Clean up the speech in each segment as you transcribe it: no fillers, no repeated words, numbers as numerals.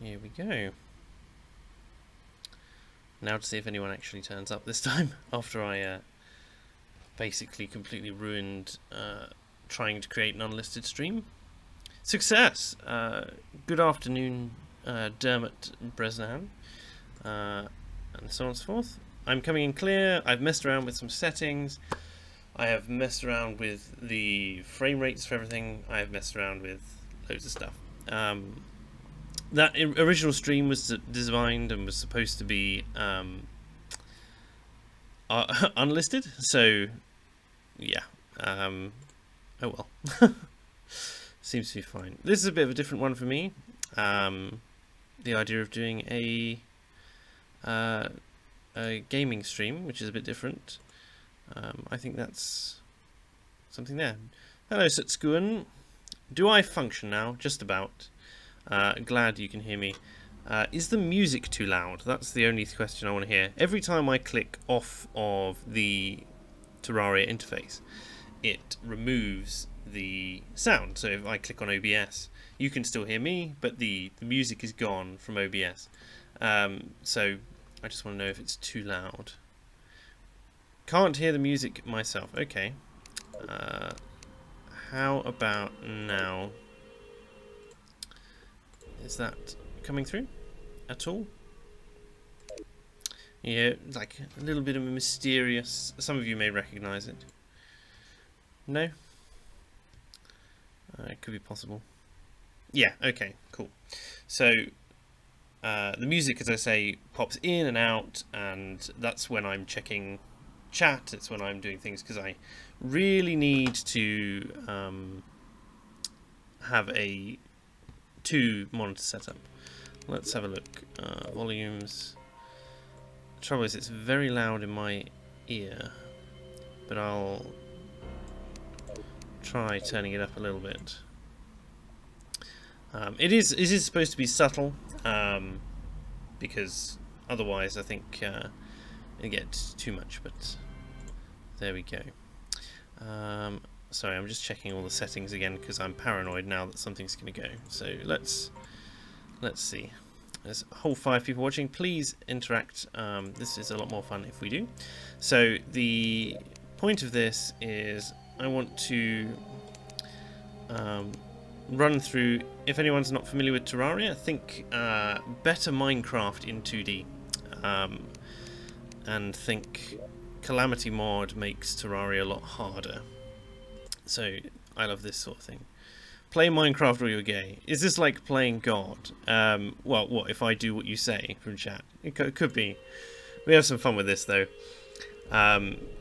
Here we go. Now to see if anyone actually turns up this time, after I basically completely ruined trying to create an unlisted stream. Success! Good afternoon, Dermot Bresnahan, and so on and so forth. I'm coming in clear. I've messed around with some settings. I have messed around with the frame rates for everything. I have messed around with loads of stuff. That original stream was designed and was supposed to be unlisted, so yeah. Oh well. Seems to be fine. This is a bit of a different one for me. The idea of doing a gaming stream, which is a bit different. I think that's something there. Hello, Sutskuan. Do I function now? Just about. Glad you can hear me. Is the music too loud? That's the only question I want to hear. Every time I click off of the Terraria interface, it removes the sound. So if I click on OBS, you can still hear me, but the music is gone from OBS. So I just want to know if it's too loud. Can't hear the music myself. Okay. How about now? Is that coming through at all? Yeah, like a little bit of a mysterious. Some of you may recognize it. No? It could be possible. Yeah, okay, cool. So the music, as I say, pops in and out, and that's when I'm checking chat. It's when I'm doing things, because I really need to have a 2 monitor setup. Let's have a look. Volumes. The trouble is it's very loud in my ear, but I'll try turning it up a little bit. It is supposed to be subtle, because otherwise I think it gets too much, but there we go. Sorry, I'm just checking all the settings again because I'm paranoid now that something's going to go. So let's see. There's a whole 5 people watching. Please interact. This is a lot more fun if we do. So the point of this is I want to run through. If anyone's not familiar with Terraria, think better Minecraft in 2D, and think Calamity Mod makes Terraria a lot harder. So I love this sort of thing. Play Minecraft or you're gay. Is this like playing God? Well, what if I do what you say from chat? It could be. We have some fun with this though.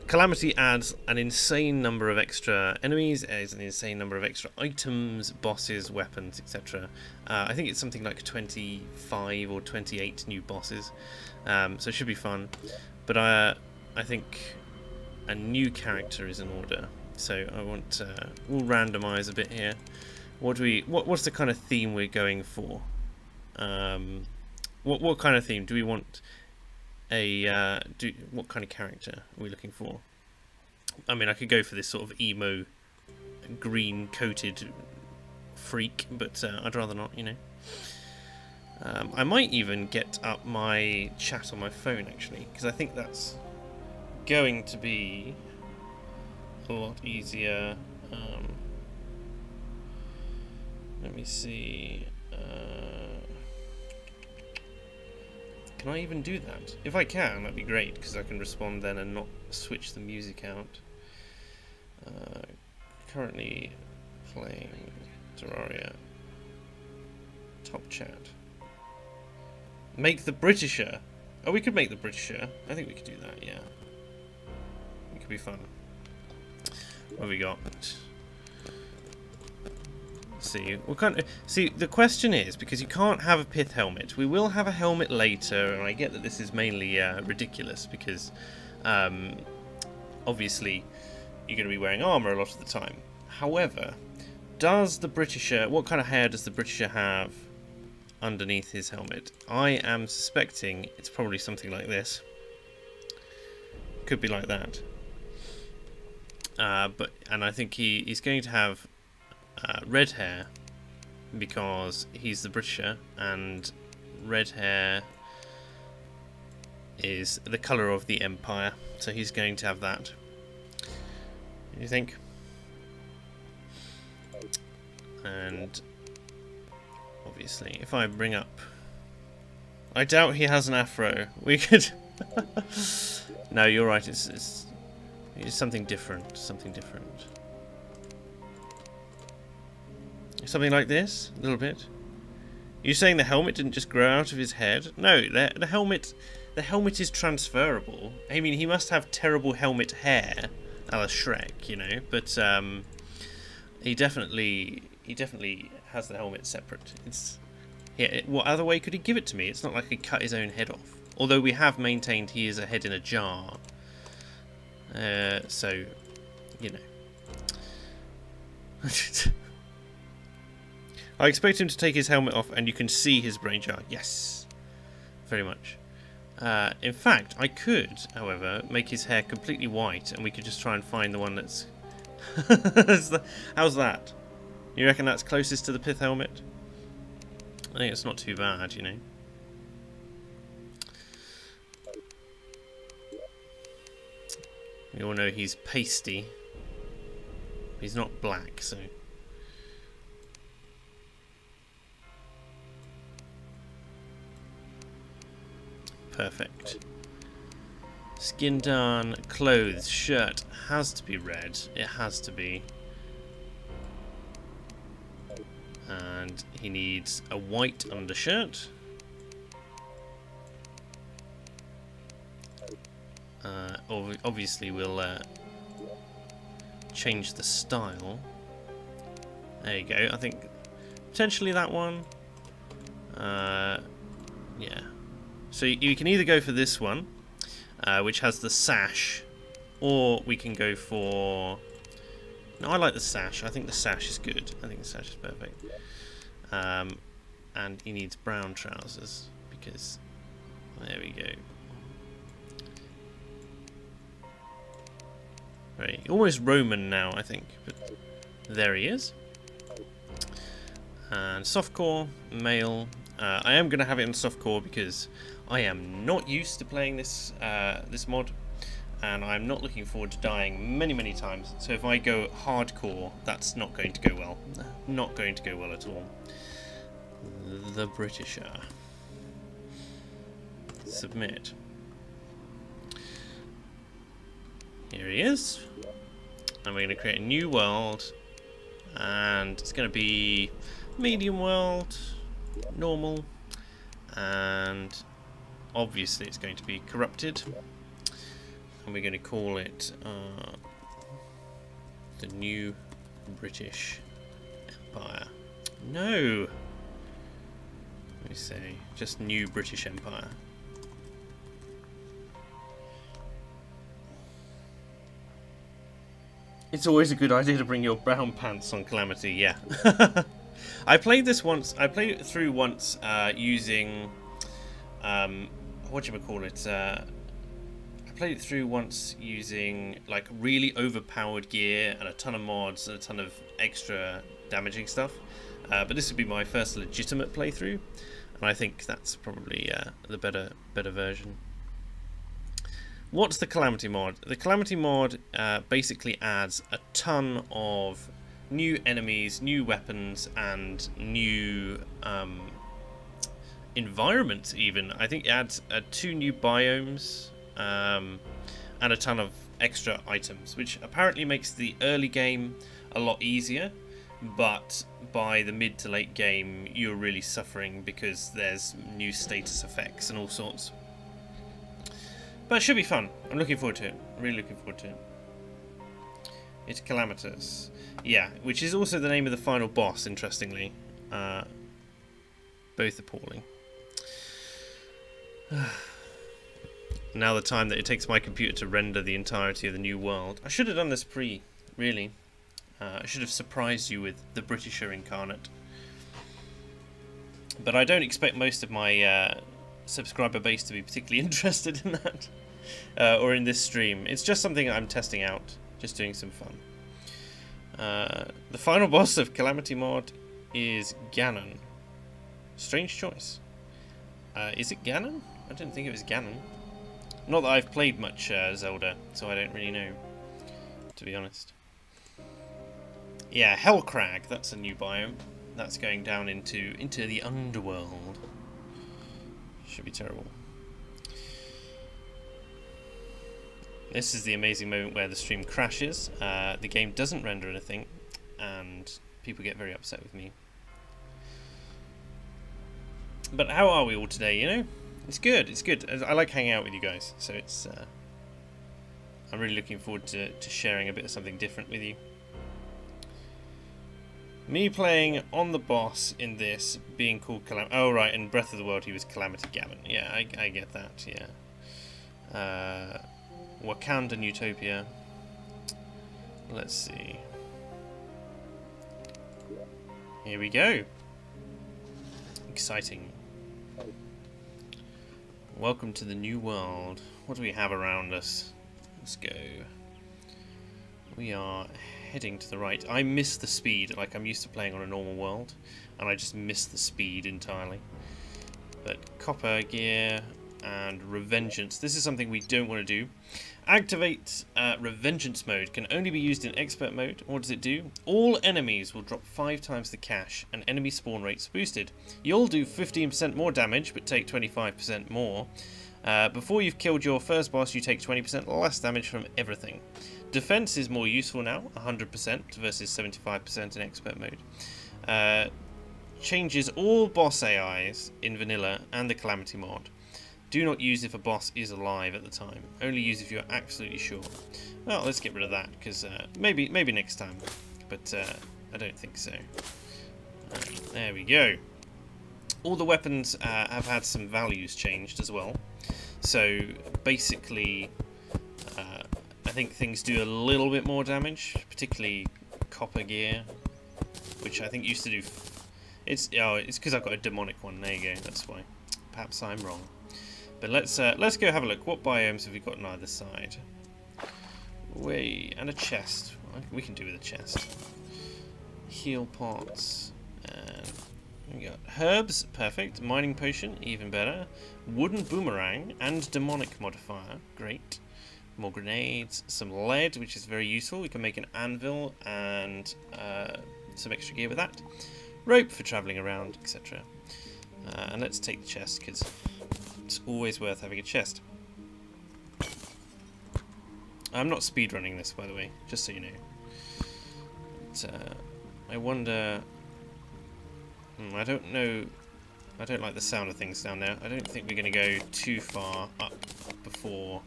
Calamity adds an insane number of extra enemies, adds an insane number of extra items, bosses, weapons, etc. I think it's something like 25 or 28 new bosses, so it should be fun. But I think a new character is in order, so I want we'll randomize a bit here. What's the kind of theme we're going for? What kind of theme do we want? What kind of character are we looking for? I mean, I could go for this sort of emo, green coated freak, but I'd rather not, you know. I might even get up my chat on my phone actually, because I think that's going to be a lot easier. Let me see. Can I even do that? If I can, that'd be great, because I can respond then and not switch the music out. Currently playing Terraria. Top chat. Make the Britisher. Oh, we could make the Britisher. I think we could do that, yeah. It could be fun. What have we got? See, see, the question is, because you can't have a pith helmet, we will have a helmet later, and I get that this is mainly ridiculous because obviously you're going to be wearing armor a lot of the time. However, does the Britisher, what kind of hair does the Britisher have underneath his helmet? I am suspecting it's probably something like this. Could be like that. And I think he's going to have red hair because he's the Britisher, and red hair is the colour of the Empire, so he's going to have that. You think? And obviously, if I bring up, I doubt he has an afro. We could. No, you're right. It's something different. Something different. Something like this, a little bit. You're saying the helmet didn't just grow out of his head? No, the helmet is transferable. I mean, he must have terrible helmet hair, a la Shrek, you know. But he definitely has the helmet separate. It's what other way could he give it to me? It's not like he cut his own head off. Although we have maintained he is a head in a jar. So, you know. I expect him to take his helmet off and you can see his brain jar. Yes, very much. In fact, I could, however, make his hair completely white and we could just try and find the one that's... How's that? You reckon that's closest to the pith helmet? I think it's not too bad, you know. We all know he's pasty. He's not black, so... Perfect. Skin done, clothes, shirt, has to be red. It has to be. And he needs a white undershirt. Obviously we'll change the style. There you go, I think potentially that one. Yeah. So you can either go for this one, which has the sash, or we can go for... No, I like the sash. I think the sash is good. I think the sash is perfect. And he needs brown trousers, because... There we go. Right, almost Roman now, I think. But there he is. And softcore, male. I am going to have it in softcore because I am not used to playing this this mod, and I'm not looking forward to dying many times. So if I go hardcore, that's not going to go well. Not going to go well at all. The Britisher. Submit. Here he is. And we're going to create a new world, and it's going to be medium world, normal, and obviously it's going to be corrupted, and we're going to call it the New British Empire. No, let me say just New British Empire. It's always a good idea to bring your brown pants on Calamity, yeah. I played this once. I played it through once using whatchamacallit. I played it through once using like really overpowered gear and a ton of mods and a ton of extra damaging stuff. But this would be my first legitimate playthrough, and I think that's probably the better version. What's the Calamity Mod? The Calamity Mod basically adds a ton of new enemies, new weapons, and new environments even. I think it adds 2 new biomes and a ton of extra items, which apparently makes the early game a lot easier, but by the mid to late game you're really suffering because there's new status effects and all sorts. But it should be fun. I'm looking forward to it. Really looking forward to it. It's Calamitous. Yeah, which is also the name of the final boss, interestingly. Both appalling. Now the time that it takes my computer to render the entirety of the new world. I should have done this really. I should have surprised you with the Britisher incarnate. But I don't expect most of my subscriber base to be particularly interested in that. Or in this stream. It's just something I'm testing out. Just doing some fun. The final boss of Calamity Mod is Ganon. Strange choice. Is it Ganon? I didn't think it was Ganon. Not that I've played much Zelda, so I don't really know, to be honest. Yeah, Hellcrag, that's a new biome. That's going down into the underworld. Should be terrible. This is the amazing moment where the stream crashes, the game doesn't render anything, and people get very upset with me. But how are we all today, you know? It's good, it's good. I like hanging out with you guys, so it's... I'm really looking forward to sharing a bit of something different with you. Me playing on the boss in this, being called oh right, in Breath of the Wild he was Calamity Gammon. Yeah, I get that, yeah. Wakandan Utopia. Let's see. Here we go. Exciting. Welcome to the new world. What do we have around us? Let's go. We are heading to the right. I miss the speed, like I'm used to playing on a normal world, and I just miss the speed entirely. But copper gear and revengeance. This is something we don't want to do. Activate revengeance mode. Can only be used in expert mode. What does it do? All enemies will drop 5 times the cash, and enemy spawn rates boosted. You'll do 15% more damage, but take 25% more. Before you've killed your first boss, you take 20% less damage from everything. Defense is more useful now, 100% versus 75% in expert mode. Changes all boss AIs in vanilla and the Calamity mod. Do not use if a boss is alive at the time. Only use if you're absolutely sure. Well, let's get rid of that, because maybe next time. But I don't think so. There we go. All the weapons have had some values changed as well. So basically, I think things do a little bit more damage, particularly copper gear, which I think used to do... It's because I've got a demonic one. There you go. That's why. Perhaps I'm wrong. But let's go have a look. What biomes have we got on either side? And a chest. We can do with a chest. Heal pots. And we got herbs. Perfect. Mining potion. Even better. Wooden boomerang and demonic modifier. Great. More grenades. Some lead, which is very useful. We can make an anvil and some extra gear with that. Rope for travelling around, etc. And let's take the chest, because it's always worth having a chest. I'm not speedrunning this, by the way, just so you know. But, I wonder... I don't know... I don't like the sound of things down there. I don't think we're going to go too far up before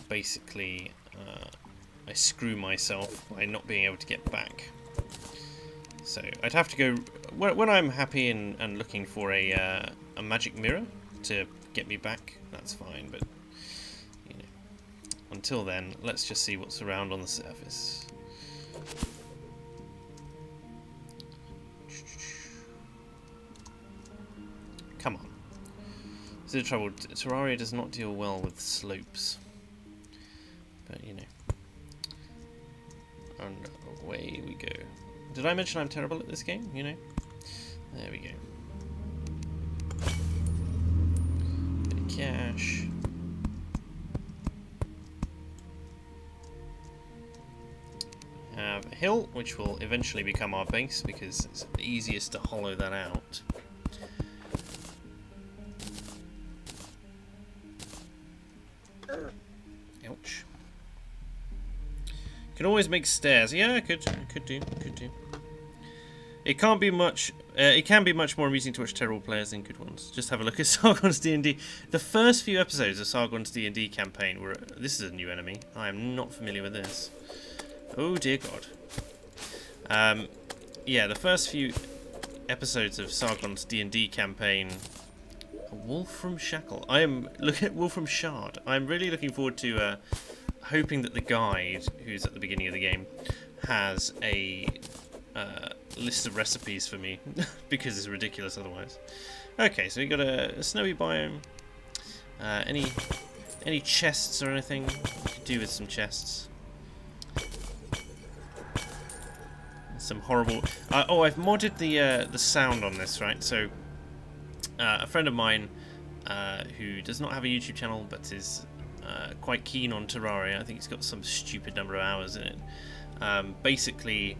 basically I screw myself by not being able to get back. So I'd have to go... When I'm happy and looking for a magic mirror to get me back, that's fine, but you know, until then, let's just see what's around on the surface. Come on. This is the trouble. Terraria does not deal well with slopes, but you know. And away we go. Did I mention I'm terrible at this game? You know. There we go. Bit of cash. Have a hill, which will eventually become our base because it's the easiest to hollow that out. Ouch. Can always make stairs. Yeah, I could do. It can't be much. It can be much more amusing to watch terrible players than good ones. Just have a look at Sargon's D&D. The first few episodes of Sargon's D&D campaign were. This is a new enemy. I am not familiar with this. Oh dear God. Yeah, the first few episodes of Sargon's D&D campaign. Wolfram Shackle. I am look at Wolfram Shard. I'm really looking forward to hoping that the guide, who's at the beginning of the game, has a list of recipes for me because it's ridiculous otherwise. Okay, so we got a snowy biome. Any chests or anything? We could do with some chests. Some horrible. Oh, I've modded the sound on this, right? So a friend of mine who does not have a YouTube channel but is quite keen on Terraria. I think he's got some stupid number of hours in it. Basically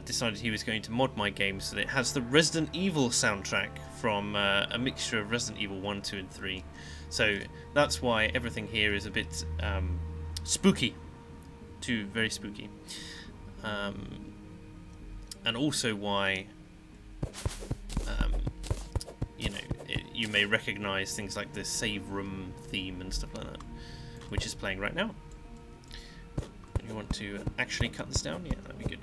decided he was going to mod my game so that it has the Resident Evil soundtrack from a mixture of Resident Evil 1, 2 and 3. So that's why everything here is a bit spooky, very spooky. And also why you know, you may recognise things like the save room theme and stuff like that, which is playing right now. You want to actually cut this down? Yeah, that'd be good.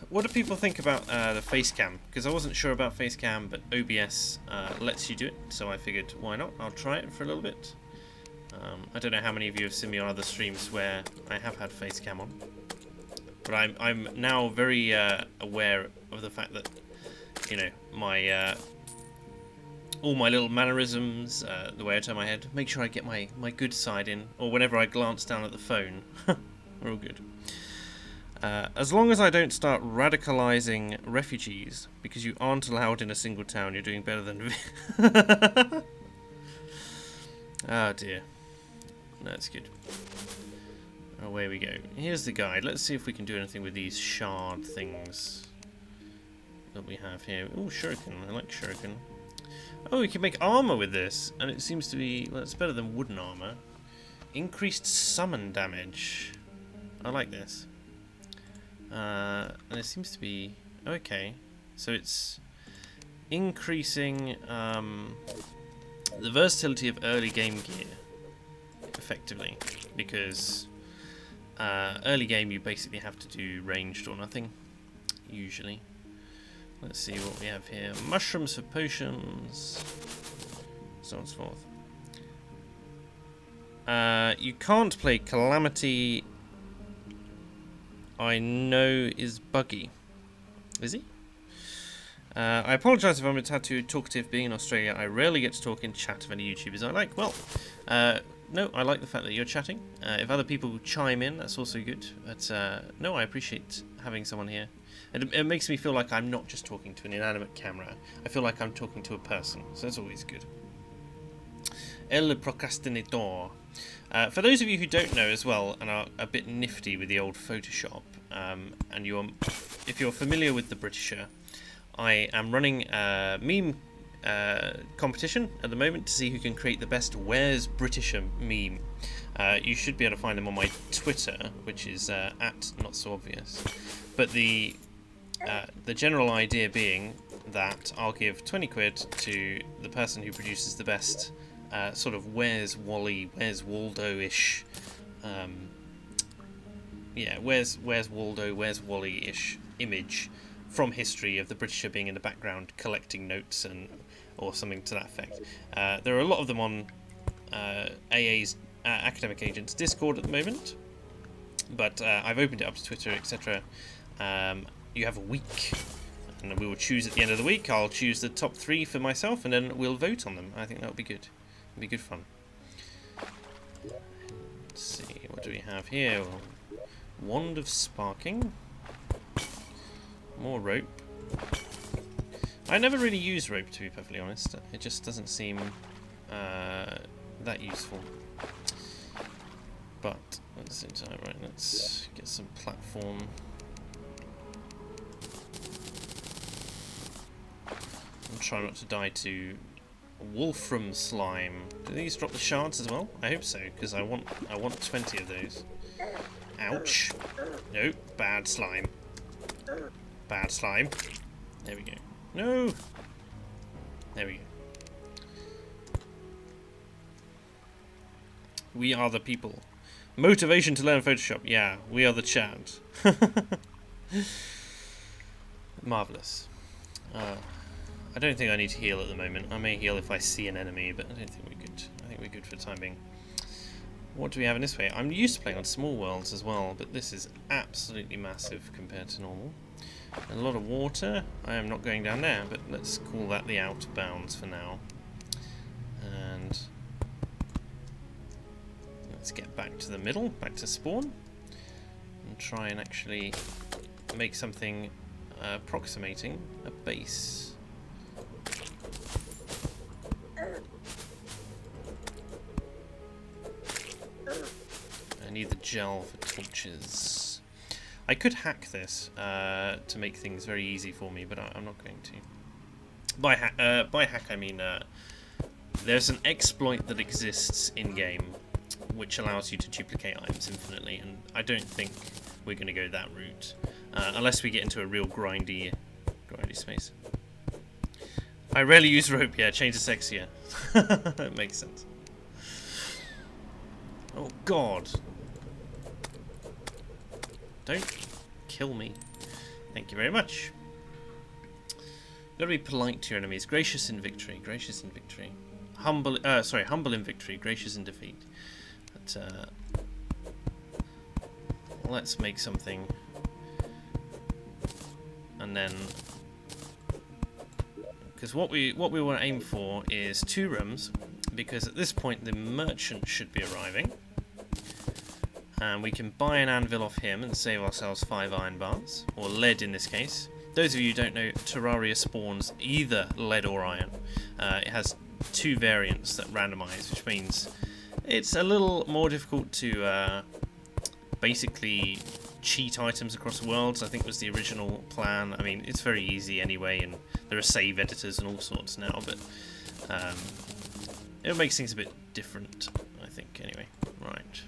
What do people think about the face cam? Because I wasn't sure about face cam, but OBS lets you do it, so I figured why not? I'll try it for a little bit. I don't know how many of you have seen me on other streams where I have had face cam on, but I'm now very aware of the fact that, you know, my all my little mannerisms, the way I turn my head, make sure I get my good side in, or whenever I glance down at the phone, we're all good. As long as I don't start radicalizing refugees, because you aren't allowed in a single town, you're doing better than... Oh dear. That's good. Away we go. Here's the guide. Let's see if we can do anything with these shard things that we have here. Oh, shuriken. I like shuriken. Oh, we can make armor with this, and it seems to be... well, it's better than wooden armor. Increased summon damage. I like this. And it seems to be... okay. So it's increasing the versatility of early game gear, effectively, because early game you basically have to do ranged or nothing, usually. Let's see what we have here. Mushrooms for potions, so on and so forth. You can't play Calamity, I know, is buggy. Is he? I apologise if I'm a tad too talkative. Being in Australia, I rarely get to talk in chat of any YouTubers I like. Well, no, I like the fact that you're chatting. If other people chime in, that's also good. But no, I appreciate having someone here. It makes me feel like I'm not just talking to an inanimate camera. I feel like I'm talking to a person, so that's always good. El Procrastinator. For those of you who don't know as well, and are a bit nifty with the old Photoshop, and if you're familiar with the Britisher, I am running a meme competition at the moment to see who can create the best Where's Britisher meme. You should be able to find them on my Twitter, which is at Not So Obvious. But the general idea being that I'll give 20 quid to the person who produces the best sort of Where's Wally, Where's Waldo-ish, yeah, Where's Waldo, Where's Wally-ish image from history of the Britisher being in the background collecting notes or something to that effect. There are a lot of them on AA's Academic Agents Discord at the moment, but I've opened it up to Twitter, etc. You have a week, and we will choose at the end of the week. I'll choose the top 3 for myself, and then we'll vote on them. I think that would be good. It'll be good fun. Let's see, what do we have here? Wand of Sparking. More rope. I never really use rope, to be perfectly honest. It just doesn't seem that useful. But at the same time, right, let's get some platform. I'm trying not to die to Wolfram slime. Do these drop the shards as well? I hope so, because I want 20 of those. Ouch. No, bad slime. Bad slime. There we go. No! There we go. We are the people. Motivation to learn Photoshop. Yeah, we are the chat. Marvellous. I don't think I need to heal at the moment. I may heal if I see an enemy, but I don't think we're good. I think we're good for the time being. What do we have in this way? I'm used to playing on small worlds as well, but this is absolutely massive compared to normal. A lot of water. I am not going down there, but let's call that the out of bounds for now. And let's get back to the middle, back to spawn, and try and actually make something approximating a base. I need the gel for torches. I could hack this to make things very easy for me, but I'm not going to. By hack I mean there's an exploit that exists in-game which allows you to duplicate items infinitely, and I don't think we're going to go that route unless we get into a real grindy space. I rarely use rope, yeah, chains are sexier. That makes sense. Oh god. Don't kill me. Thank you very much. Gotta be polite to your enemies. Gracious in victory. Gracious in victory. Humble. Humble in victory. Gracious in defeat. But, let's make something, and then, because what we want to aim for is 2 rooms, because at this point the merchant should be arriving, and we can buy an anvil off him and save ourselves 5 iron bars, or lead in this case. Those of you who don't know, Terraria spawns either lead or iron. It has 2 variants that randomize, which means it's a little more difficult to basically cheat items across worlds, I think was the original plan. I mean, it's very easy anyway, and there are save editors and all sorts now, but it makes things a bit different, I think, anyway. Right.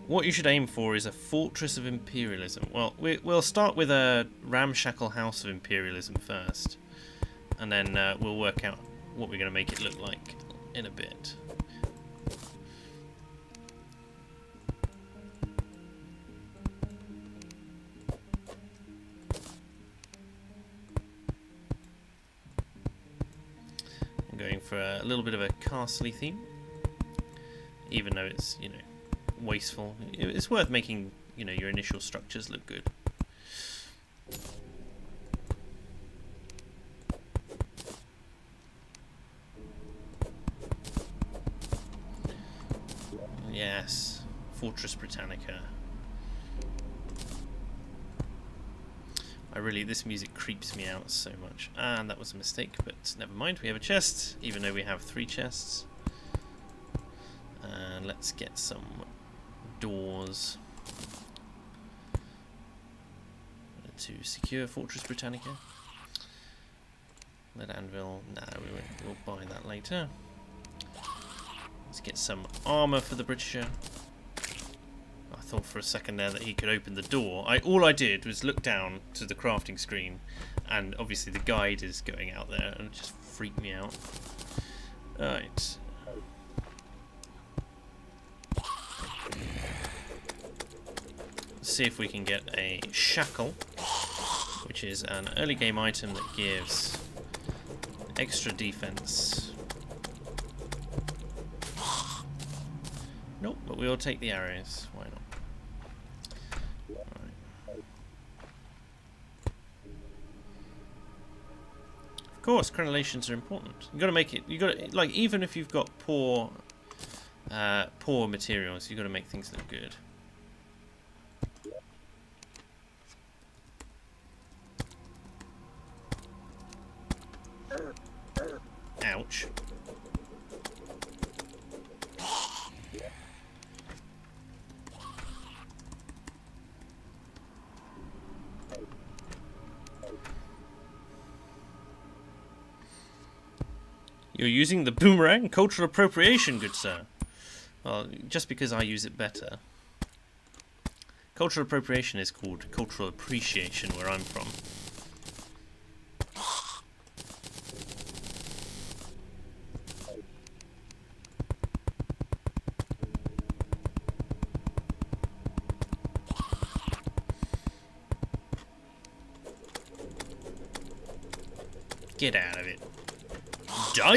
What you should aim for is a fortress of imperialism. Well, we'll start with a ramshackle house of imperialism first, and then we'll work out what we're going to make it look like in a bit. I'm going for a little bit of a castle-y theme, even though it's, you know, wasteful. It's worth making, you know, your initial structures look good. Yes, Fortress Britannica. This music creeps me out so much. And that was a mistake, but never mind. We have a chest, even though we have 3 chests. And let's get some doors to secure Fortress Britannica. Lead anvil, no, we'll buy that later. Let's get some armour for the Britisher. I thought for a second there that he could open the door. All I did was look down to the crafting screen, and obviously the guide is going out there, and it just freaked me out. Right. See if we can get a shackle, which is an early game item that gives extra defense. Nope, but we'll take the arrows. Why not? Right. Of course, crenellations are important. You got to make it. You got to, like, even if you've got poor materials, you got to make things look good. Ouch. You're using the boomerang? Cultural appropriation, good sir. Well, just because I use it better. Cultural appropriation is called cultural appreciation where I'm from. Get out of it. Die!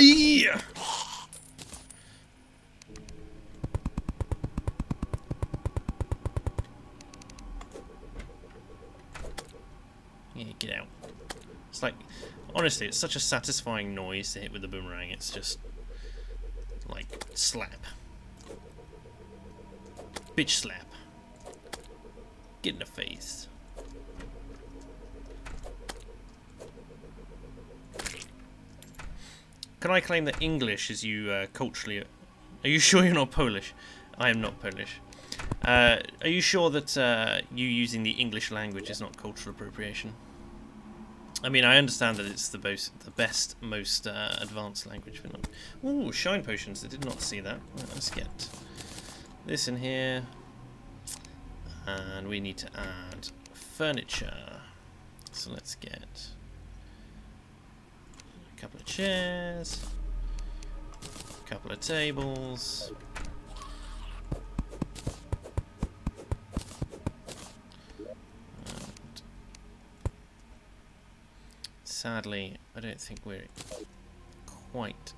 Yeah, get out. It's like, honestly, it's such a satisfying noise to hit with the boomerang. It's just, like, slap. Bitch slap. Get in the face. Can I claim that English is you culturally... Are you sure you're not Polish? I am not Polish. Are you sure that you using the English language is not cultural appropriation? I mean, I understand that it's the best, most advanced language, but not... Ooh, shine potions. I did not see that. Right, let's get this in here. And we need to add furniture. So let's get a couple of chairs, a couple of tables. And sadly, I don't think we're quite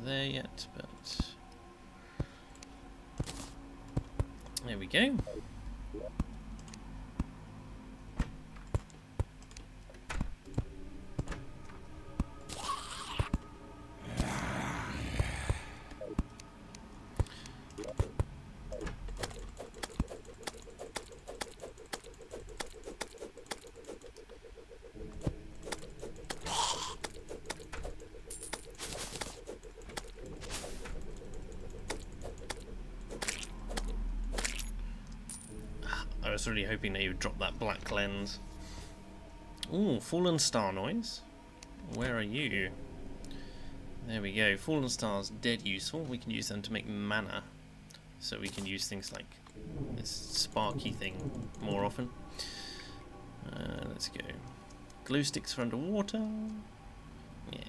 there yet, but there we go. I was really hoping that you would drop that black lens. Ooh, fallen star noise. Where are you? There we go. Fallen stars, dead useful. We can use them to make mana. So we can use things like this sparky thing more often. Let's go. Glue sticks for underwater. Yeah.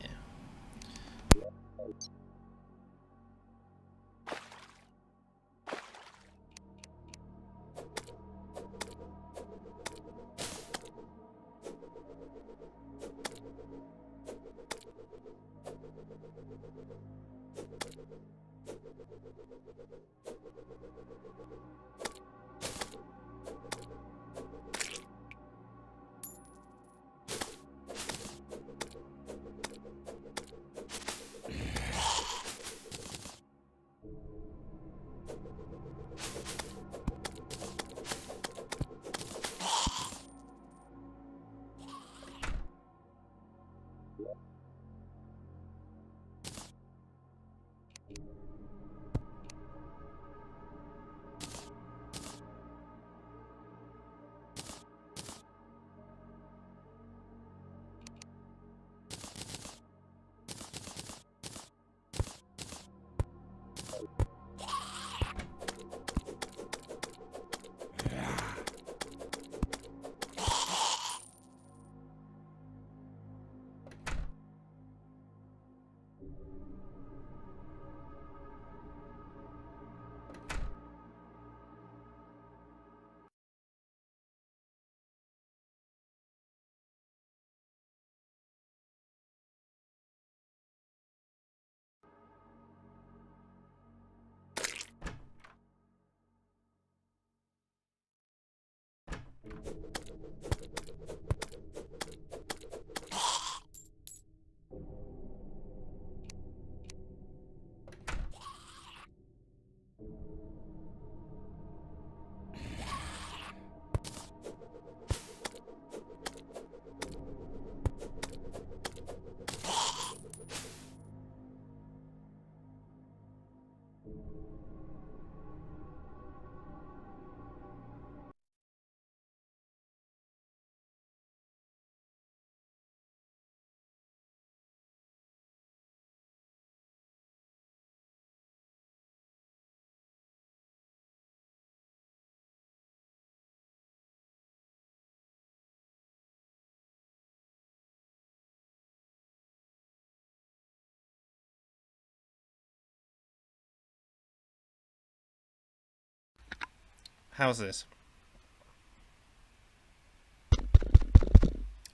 How's this?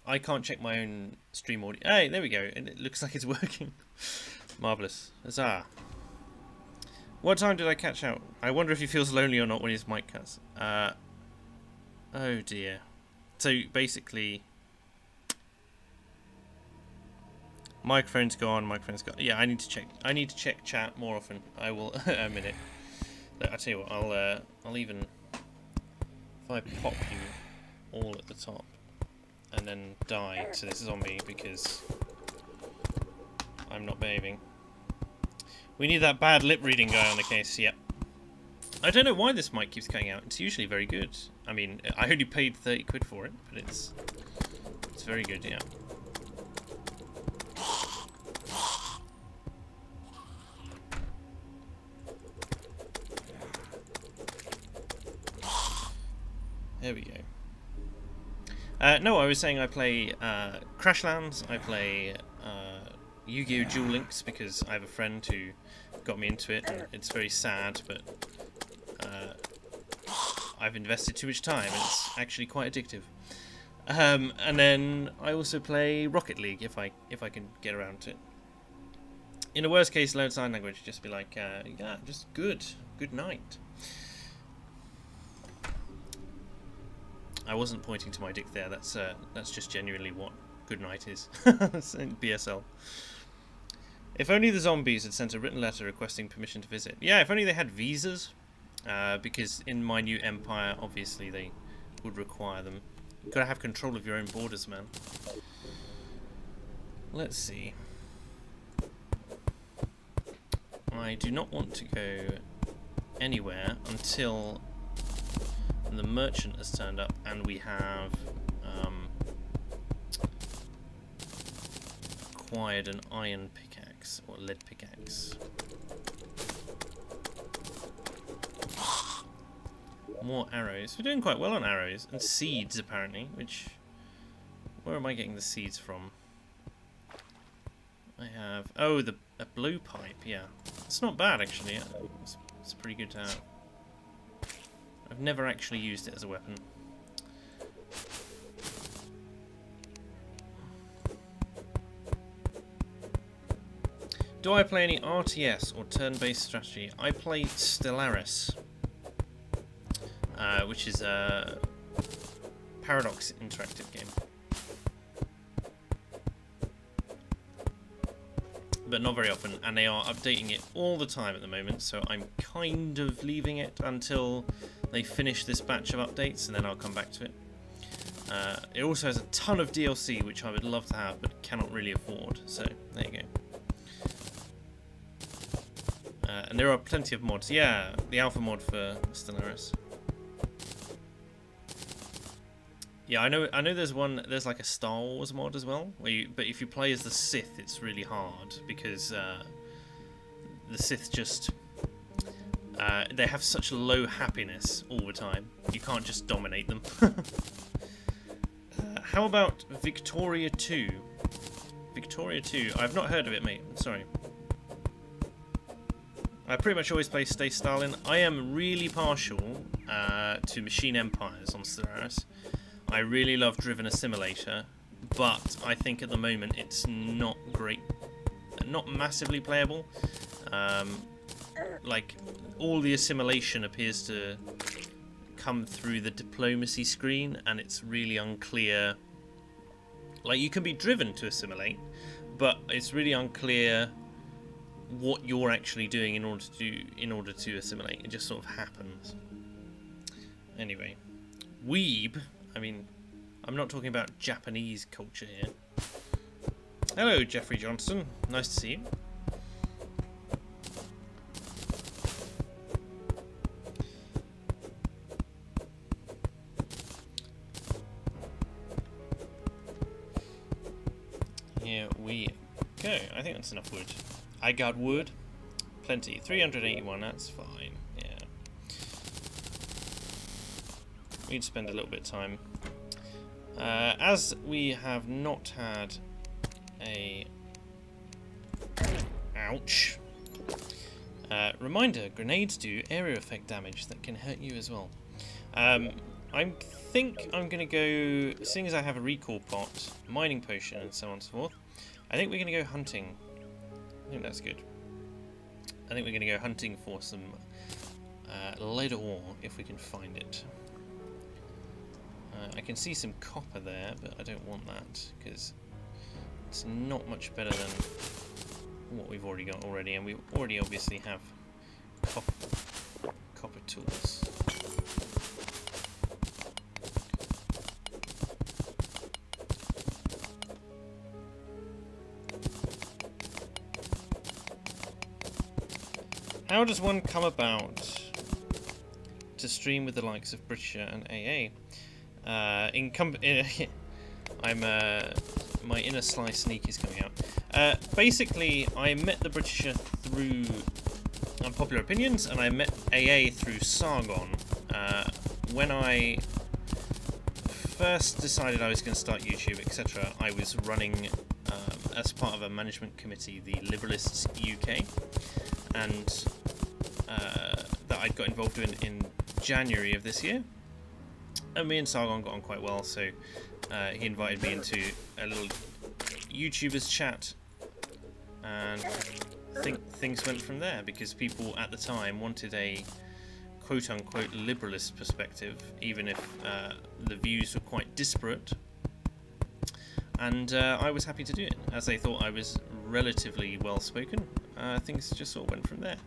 I can't check my own stream audio. Hey, there we go. And it looks like it's working. Marvellous. Huzzah. What time did I catch out? I wonder if he feels lonely or not when his mic cuts. Oh dear. So basically, Microphone's gone. Microphone's gone. Yeah, I need to check. I need to check chat more often. I will. A minute. I tell you what. I'll even if I pop you all at the top and then die to this zombie because I'm not behaving. We need that bad lip reading guy on the case. Yep. I don't know why this mic keeps cutting out. It's usually very good. I mean, I only paid 30 quid for it, but it's very good. Yeah. There we go. No, I was saying I play Crashlands, I play Yu-Gi-Oh! Duel Links because I have a friend who got me into it, and it's very sad, but I've invested too much time, and it's actually quite addictive. And then I also play Rocket League if I can get around to it. In a worst case, learn sign language, just be like, yeah, just good night. I wasn't pointing to my dick there. That's just genuinely what good night is. In BSL. If only the zombies had sent a written letter requesting permission to visit. Yeah, if only they had visas. Because in my new empire, obviously they would require them. You've got to have control of your own borders, man. Let's see. I do not want to go anywhere until the merchant has turned up and we have acquired an iron pickaxe or lead pickaxe. More arrows. We're doing quite well on arrows and seeds apparently, which where am I getting the seeds from? I have a blue pipe. Yeah, it's not bad actually. It's pretty good to have. I've never actually used it as a weapon. Do I play any RTS or turn-based strategy? I play Stellaris, which is a Paradox interactive game. But not very often, and they are updating it all the time at the moment, so I'm kind of leaving it until they finish this batch of updates, and then I'll come back to it. It also has a ton of DLC, which I would love to have, but cannot really afford, so there you go. And there are plenty of mods. Yeah, the alpha mod for Stellaris. Yeah, I know. There's like a Star Wars mod as well. But if you play as the Sith, it's really hard because the Sith just they have such low happiness all the time. You can't just dominate them. How about Victoria 2? Victoria 2. I've not heard of it, mate. Sorry. I pretty much always play Stay Stalin. I am really partial to Machine Empires on Stellaris. I really love Driven Assimilator, but I think at the moment it's not great, not massively playable. Like, all the assimilation appears to come through the diplomacy screen, and it's really unclear. Like, you can be driven to assimilate, but it's really unclear what you're actually doing in order to assimilate. It just sort of happens. Anyway, Weeb. I mean, I'm not talking about Japanese culture here. Hello, Jeffrey Johnson. Nice to see you. Here we go. I think that's enough wood. I got wood. Plenty. 381, that's fine. Yeah. We'd spend a little bit of time. As we have not had a... Ouch. Reminder, grenades do area effect damage that can hurt you as well. I think I'm going to go, seeing as I have a recall pot, mining potion and so on and so forth, I think we're going to go hunting. I think that's good. I think we're going to go hunting for some lead ore if we can find it. I can see some copper there, but I don't want that because It's not much better than what we've already got already, and we already obviously have copper tools. How does one come about to stream with the likes of Britisher and AA? My inner sly sneak is coming out. Basically, I met the Britisher through Unpopular Opinions, and I met AA through Sargon. When I first decided I was going to start YouTube, etc., I was running as part of a management committee, the Liberalists UK, and that I'd got involved in January of this year. And me and Sargon got on quite well, so he invited me into a little YouTubers chat, and I think things went from there, because people at the time wanted a quote-unquote liberalist perspective, even if the views were quite disparate, and I was happy to do it, as they thought I was relatively well-spoken. Things just sort of went from there,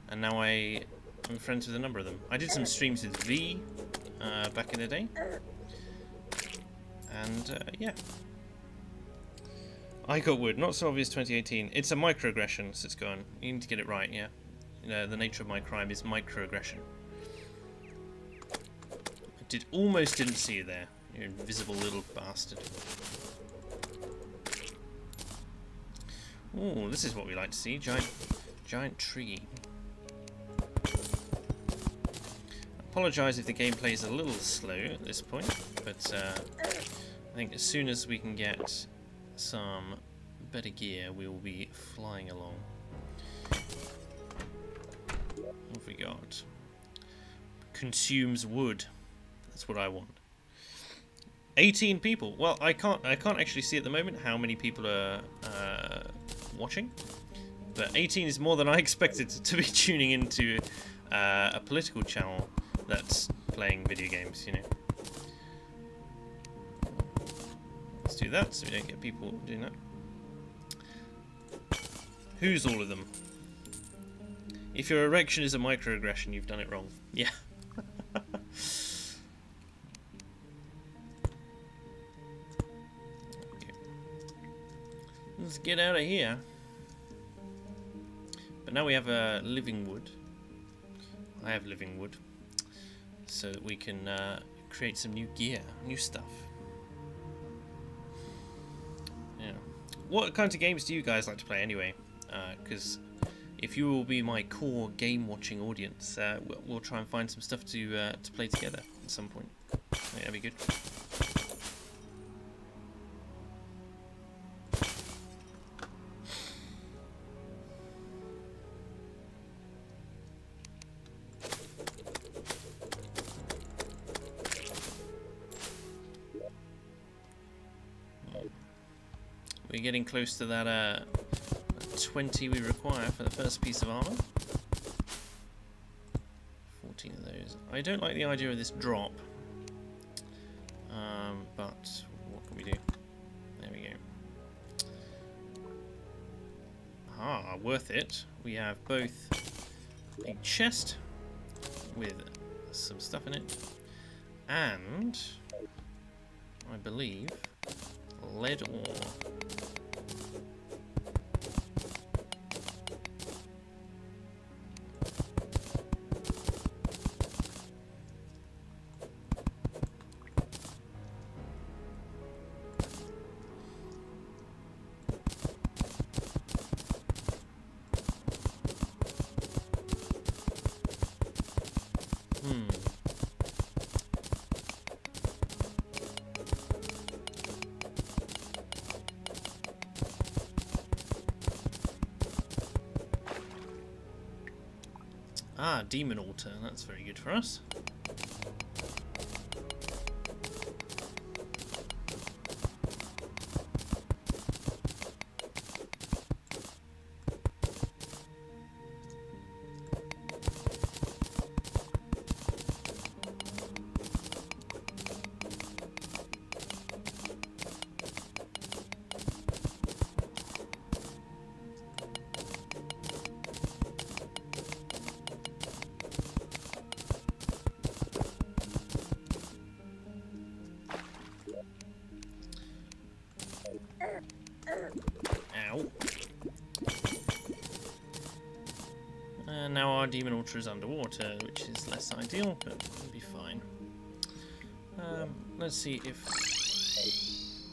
and now I'm friends with a number of them. I did some streams with V back in the day, and yeah. I got wood, not so obvious 2018. It's a microaggression, so it's gone. You need to get it right, yeah. You know, the nature of my crime is microaggression. I almost didn't see you there, you invisible little bastard. Oh, this is what we like to see, giant tree. Apologise if the gameplay is a little slow at this point, but I think as soon as we can get some better gear, we will be flying along. What have we got? Consumes wood. That's what I want. 18 people. Well, I can't actually see at the moment how many people are watching, but 18 is more than I expected to be tuning into a political channel that's playing video games, you know. Let's do that so we don't get people doing that. Who's all of them? If your erection is a microaggression, you've done it wrong. Yeah. Okay. Let's get out of here. But now we have living wood. I have living wood, so that we can create some new gear, new stuff. Yeah. What kinds of games do you guys like to play anyway? Because if you will be my core game watching audience, we'll try and find some stuff to play together at some point. I think that'd be good. We're getting close to that 20 we require for the first piece of armor. 14 of those. I don't like the idea of this drop, but what can we do? There we go. Ah, worth it. We have both a chest with some stuff in it, and I believe lead ore. Ah, Demon Altar, that's very good for us. Ow. And now our Demon Ultra is underwater, which is less ideal, but it'll be fine. Let's see if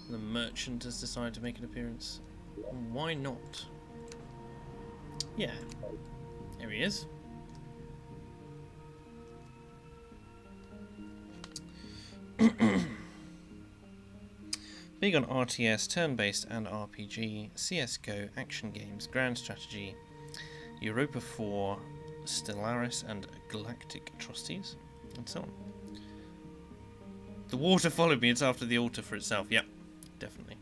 the merchant has decided to make an appearance. Why not? Yeah. There he is. Big on RTS, turn-based and RPG, CSGO, action games, grand strategy, Europa 4, Stellaris and Galactic Atrocities, and so on. The water followed me, it's after the altar for itself. Yep, definitely.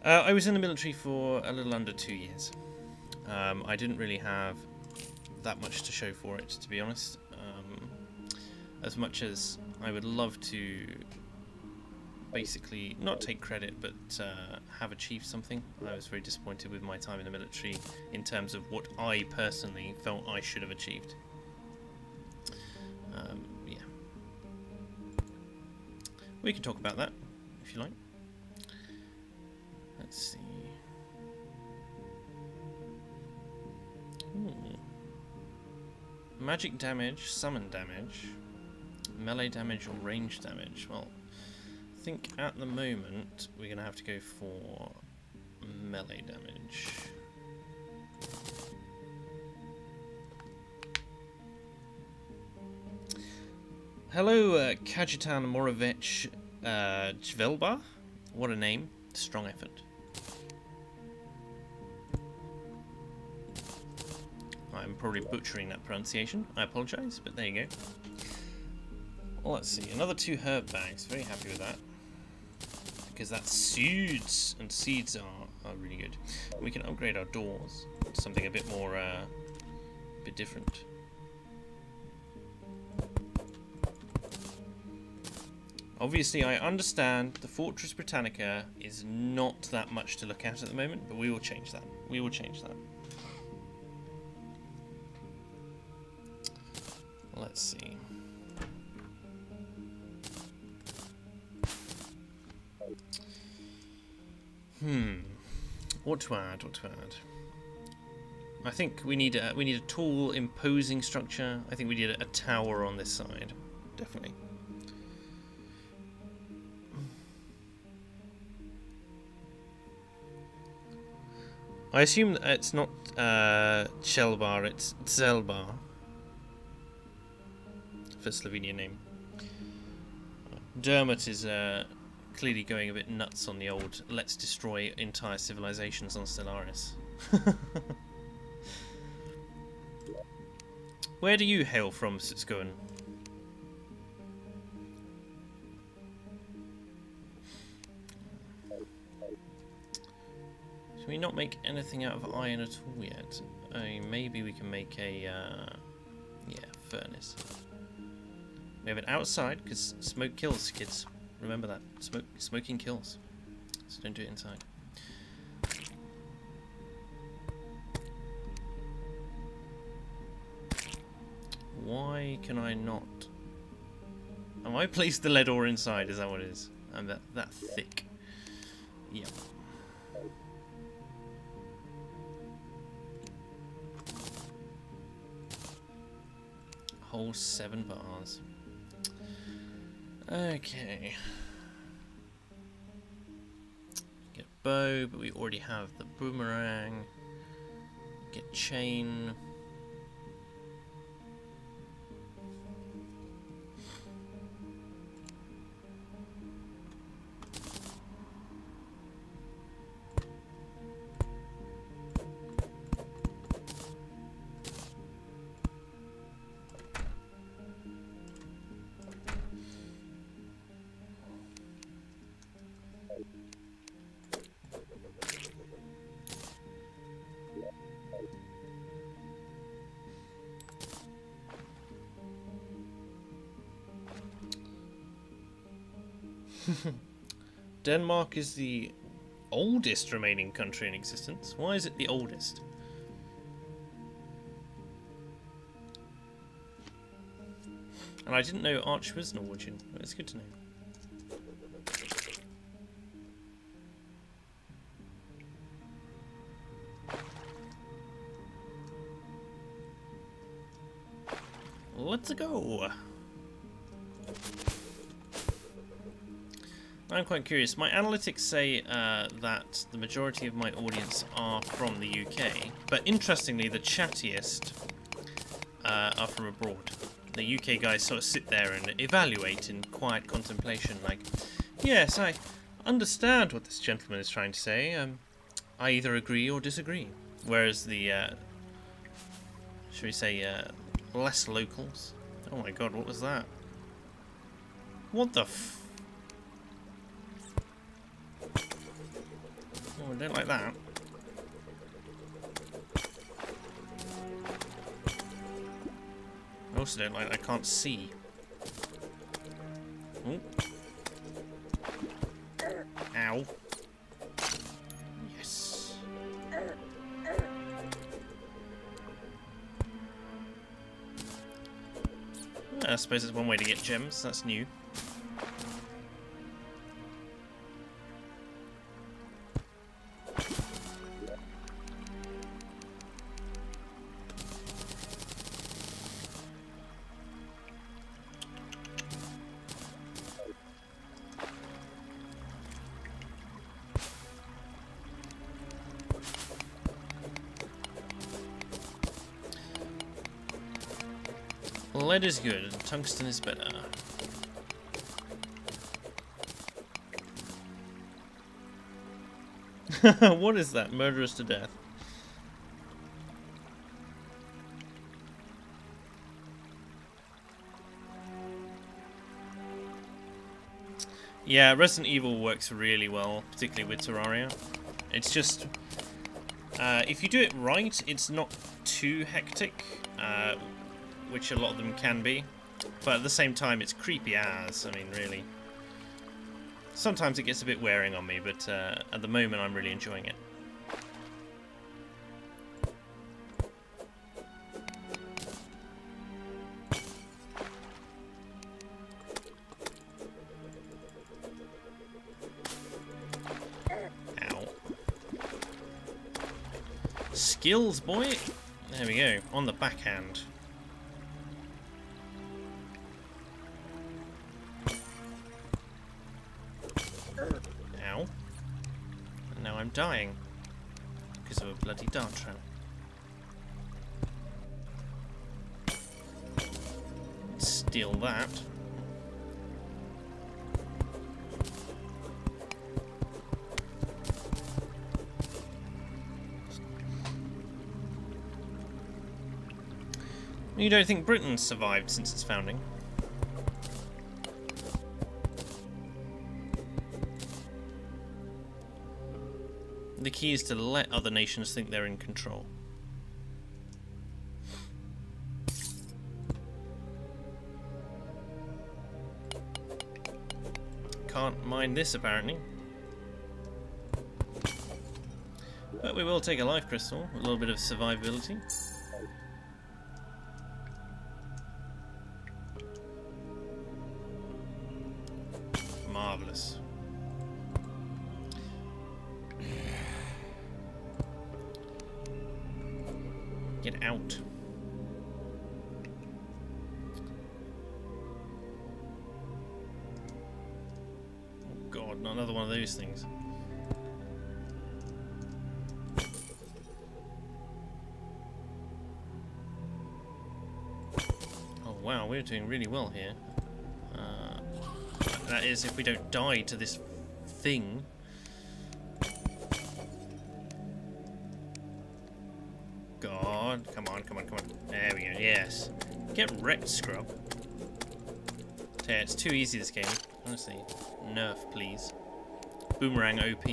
I was in the military for a little under 2 years. I didn't really have that much to show for it, to be honest. As much as I would love to basically not take credit, but have achieved something, I was very disappointed with my time in the military in terms of what I personally felt I should have achieved. Yeah. We can talk about that, if you like. Let's see. Ooh. Magic damage, summon damage, melee damage or range damage. Well, I think at the moment we're going to have to go for melee damage. Hello, Kajetan Morovec Jvelba. What a name. Strong effort. I'm probably butchering that pronunciation. I apologise, but there you go. Well, let's see. Another 2 herb bags. Very happy with that. Because that's seeds, and seeds are really good. We can upgrade our doors to something a bit more, bit different. Obviously, I understand the Fortress Britannica is not that much to look at the moment, but we will change that. We will change that. Let's see. What to add? What to add? I think we need a tall, imposing structure. I think we need a tower on this side, definitely. I assume that it's not Shelbar, it's Zelbar for Slovenian name. Dermot is clearly going a bit nuts on the old let's destroy entire civilizations on Stellaris. Where do you hail from, Sitskoen? Can we not make anything out of iron at all yet? I mean, maybe we can make a yeah, furnace. We have it outside because smoke kills, kids. Remember that. Smoking kills. So don't do it inside. Why can I not? Have I placed the lead ore inside? Is that what it is? And that thick. Yep. Whole 7 bars. Okay. Get bow, but we already have the boomerang. Get chain. Denmark is the oldest remaining country in existence. Why is it the oldest? And I didn't know Arch was Norwegian, but it's good to know. let's go. I'm quite curious. My analytics say that the majority of my audience are from the UK, but interestingly, the chattiest are from abroad. The UK guys sort of sit there and evaluate in quiet contemplation, like, yes, I understand what this gentleman is trying to say. I either agree or disagree. Whereas the, should we say, less locals. Oh my god, what was that? What the f... Oh, I don't like that. I also don't like that I can't see. Oh. Ow. Yes. I suppose it's one way to get gems, that's new. Lead is good, and tungsten is better. What is that? Murderous to death. Yeah, Resident Evil works really well, particularly with Terraria. It's just, if you do it right, it's not too hectic. Which a lot of them can be, but at the same time it's creepy as, I mean, really. Sometimes it gets a bit wearing on me, but at the moment I'm really enjoying it. Ow. Skills, boy! There we go, on the backhand. Ow. And now I'm dying because of a bloody dart trap. Steal that. You don't think Britain's survived since its founding? The key is to let other nations think they're in control. Can't mine this, apparently. But we will take a life crystal, a little bit of survivability. Marvellous. Get out. Oh god, not another one of those things. Oh wow, we're doing really well here. That is, if we don't die to this thing. God, come on, come on, come on. There we go, yes. Get wrecked, scrub. Yeah, it's too easy, this game. Honestly, nerf, please. Boomerang OP.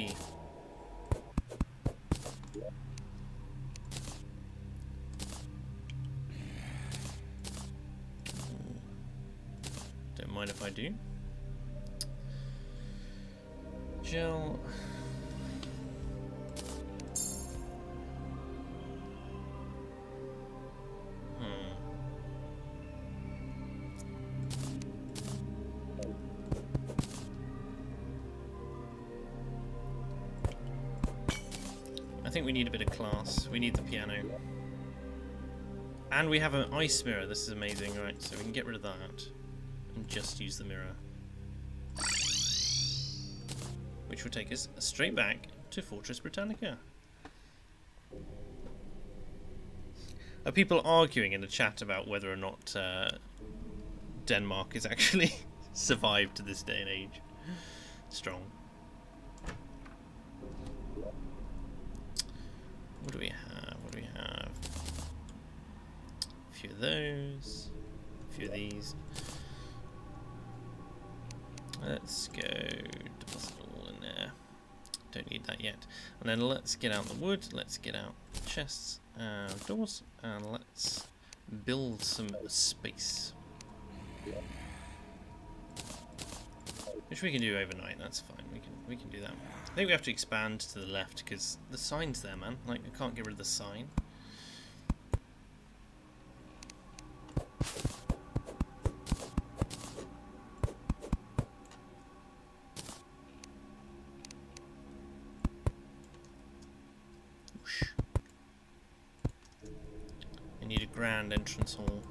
Don't mind if I do. Gel. I think we need a bit of class. We need the piano. And we have an ice mirror. This is amazing. Right, so we can get rid of that and just use the mirror, which will take us straight back to Fortress Britannica. Are people arguing in the chat about whether or not Denmark is actually survived to this day and age? Strong. What do we have? What do we have? A few of those. A few of these. Let's go deposit all in there. Don't need that yet. And then let's get out the wood. Let's get out chests and doors, and let's build some space, which we can do overnight. That's fine. We can do that. I think we have to expand to the left because the sign's there, man. Like, I can't get rid of the sign. I need a grand entrance hall.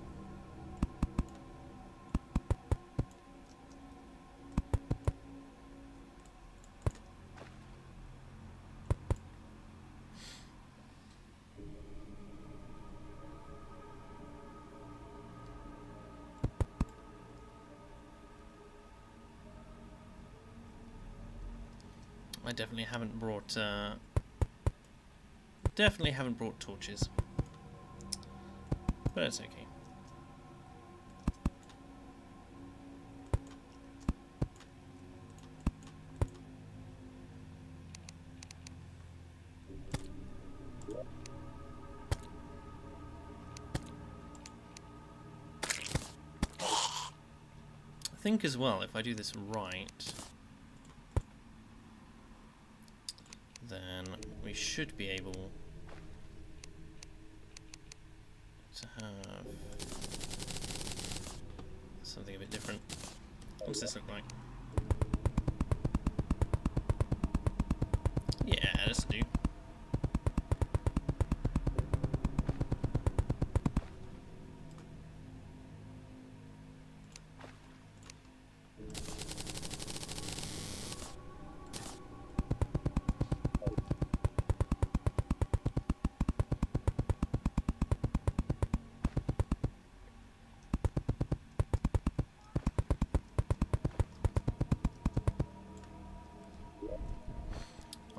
I definitely haven't brought torches, but it's okay. I think as well, if I do this right, then we should be able to have something a bit different. What's this look like? Yeah, let's do.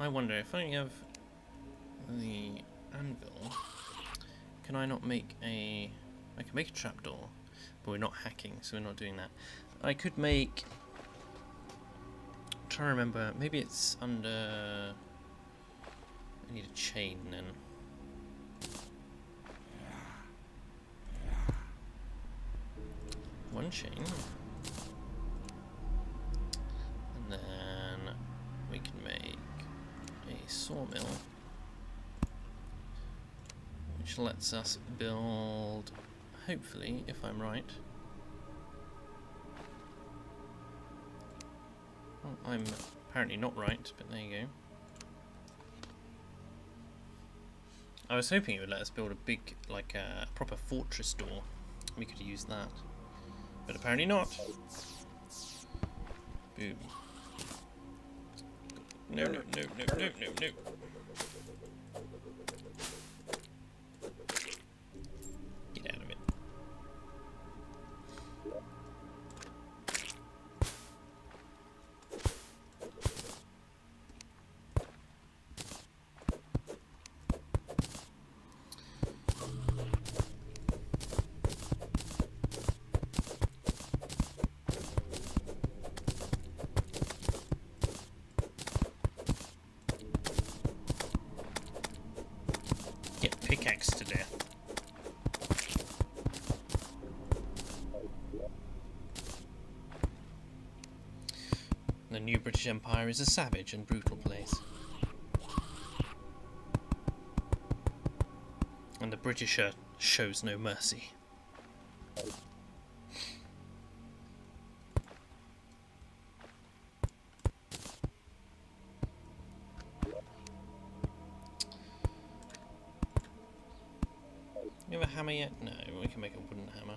I wonder if I have the anvil, can I not make a... I can make a trapdoor, but we're not hacking, so we're not doing that. I could make... I'm trying to remember, maybe it's under... I need a chain then. One chain. And then we can make a sawmill, which lets us build, hopefully, if I'm right. Well, I'm apparently not right, but there you go. I was hoping it would let us build a big, like a proper fortress door. We could use that, but apparently not. Boom. No, no, no, no, no, no, no. Get out of it. Get pickaxed to death. The new British Empire is a savage and brutal place. And the Britisher shows no mercy. we have a hammer yet? No, we can make a wooden hammer.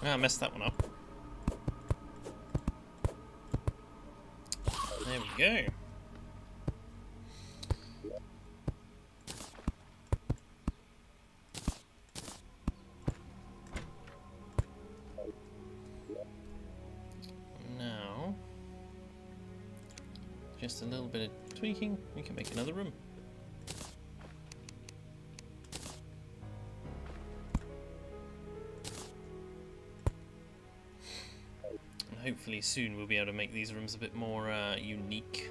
Ah, I messed that one up. There we go. Now, just a little bit of tweaking, we can make another room. Hopefully soon we'll be able to make these rooms a bit more unique.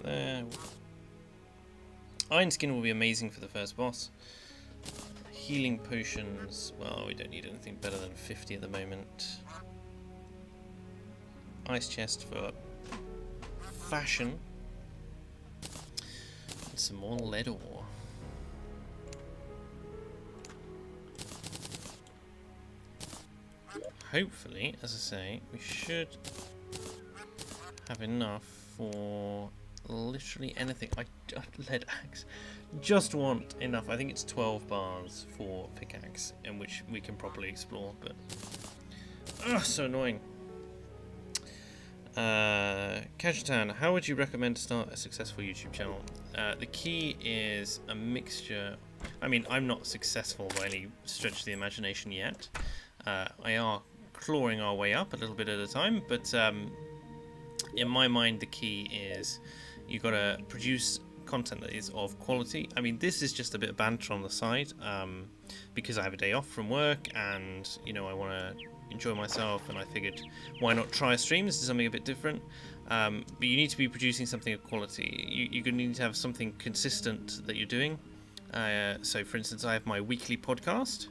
There. Iron skin will be amazing for the first boss. Healing potions, well, we don't need anything better than 50 at the moment. Ice chest for fashion. And some more lead ore. Hopefully, as I say, we should have enough for literally anything. Lead axe. Just want enough. I think it's 12 bars for pickaxe, in which we can properly explore, but so annoying. Kajatan, how would you recommend to start a successful YouTube channel? The key is a mixture. I mean, I'm not successful by any stretch of the imagination yet. I are clawing our way up a little bit at a time, but in my mind the key is you've got to produce content that is of quality. I mean, this is just a bit of banter on the side because I have a day off from work and, you know, I want to enjoy myself, and I figured why not try a stream. This is something a bit different, but you need to be producing something of quality. You're going to need to have something consistent that you're doing. So for instance, I have my weekly podcast,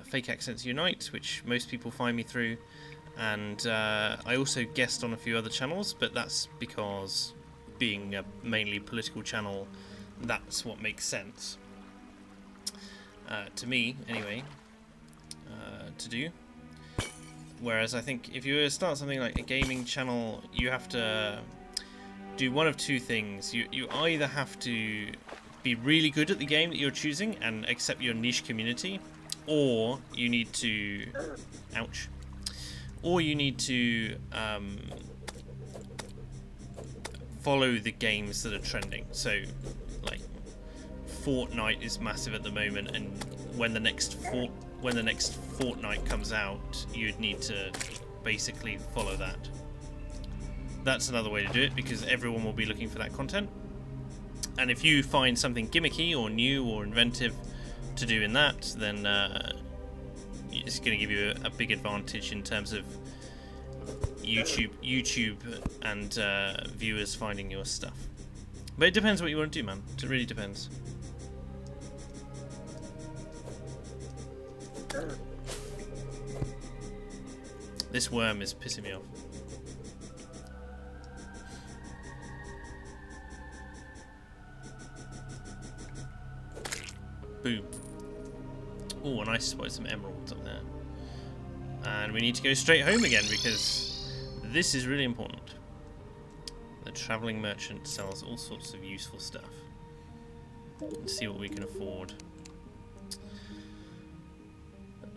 Fake Accents Unite, which most people find me through, and I also guest on a few other channels, but that's because being a mainly political channel, that's what makes sense to me anyway to do. Whereas I think if you start something like a gaming channel, you have to do one of two things. You either have to be really good at the game that you're choosing and accept your niche community, or you need to or you need to follow the games that are trending. So like Fortnite is massive at the moment, and when the next Fortnite comes out, you'd need to basically follow that. That's another way to do it, because everyone will be looking for that content. And if you find something gimmicky or new or inventive to do in that, then it's going to give you a big advantage in terms of YouTube and viewers finding your stuff. But it depends what you want to do, man. It really depends. This worm is pissing me off. Boom. Oh, and I spotted some emeralds up there. And we need to go straight home again because this is really important. The travelling merchant sells all sorts of useful stuff. Let's see what we can afford.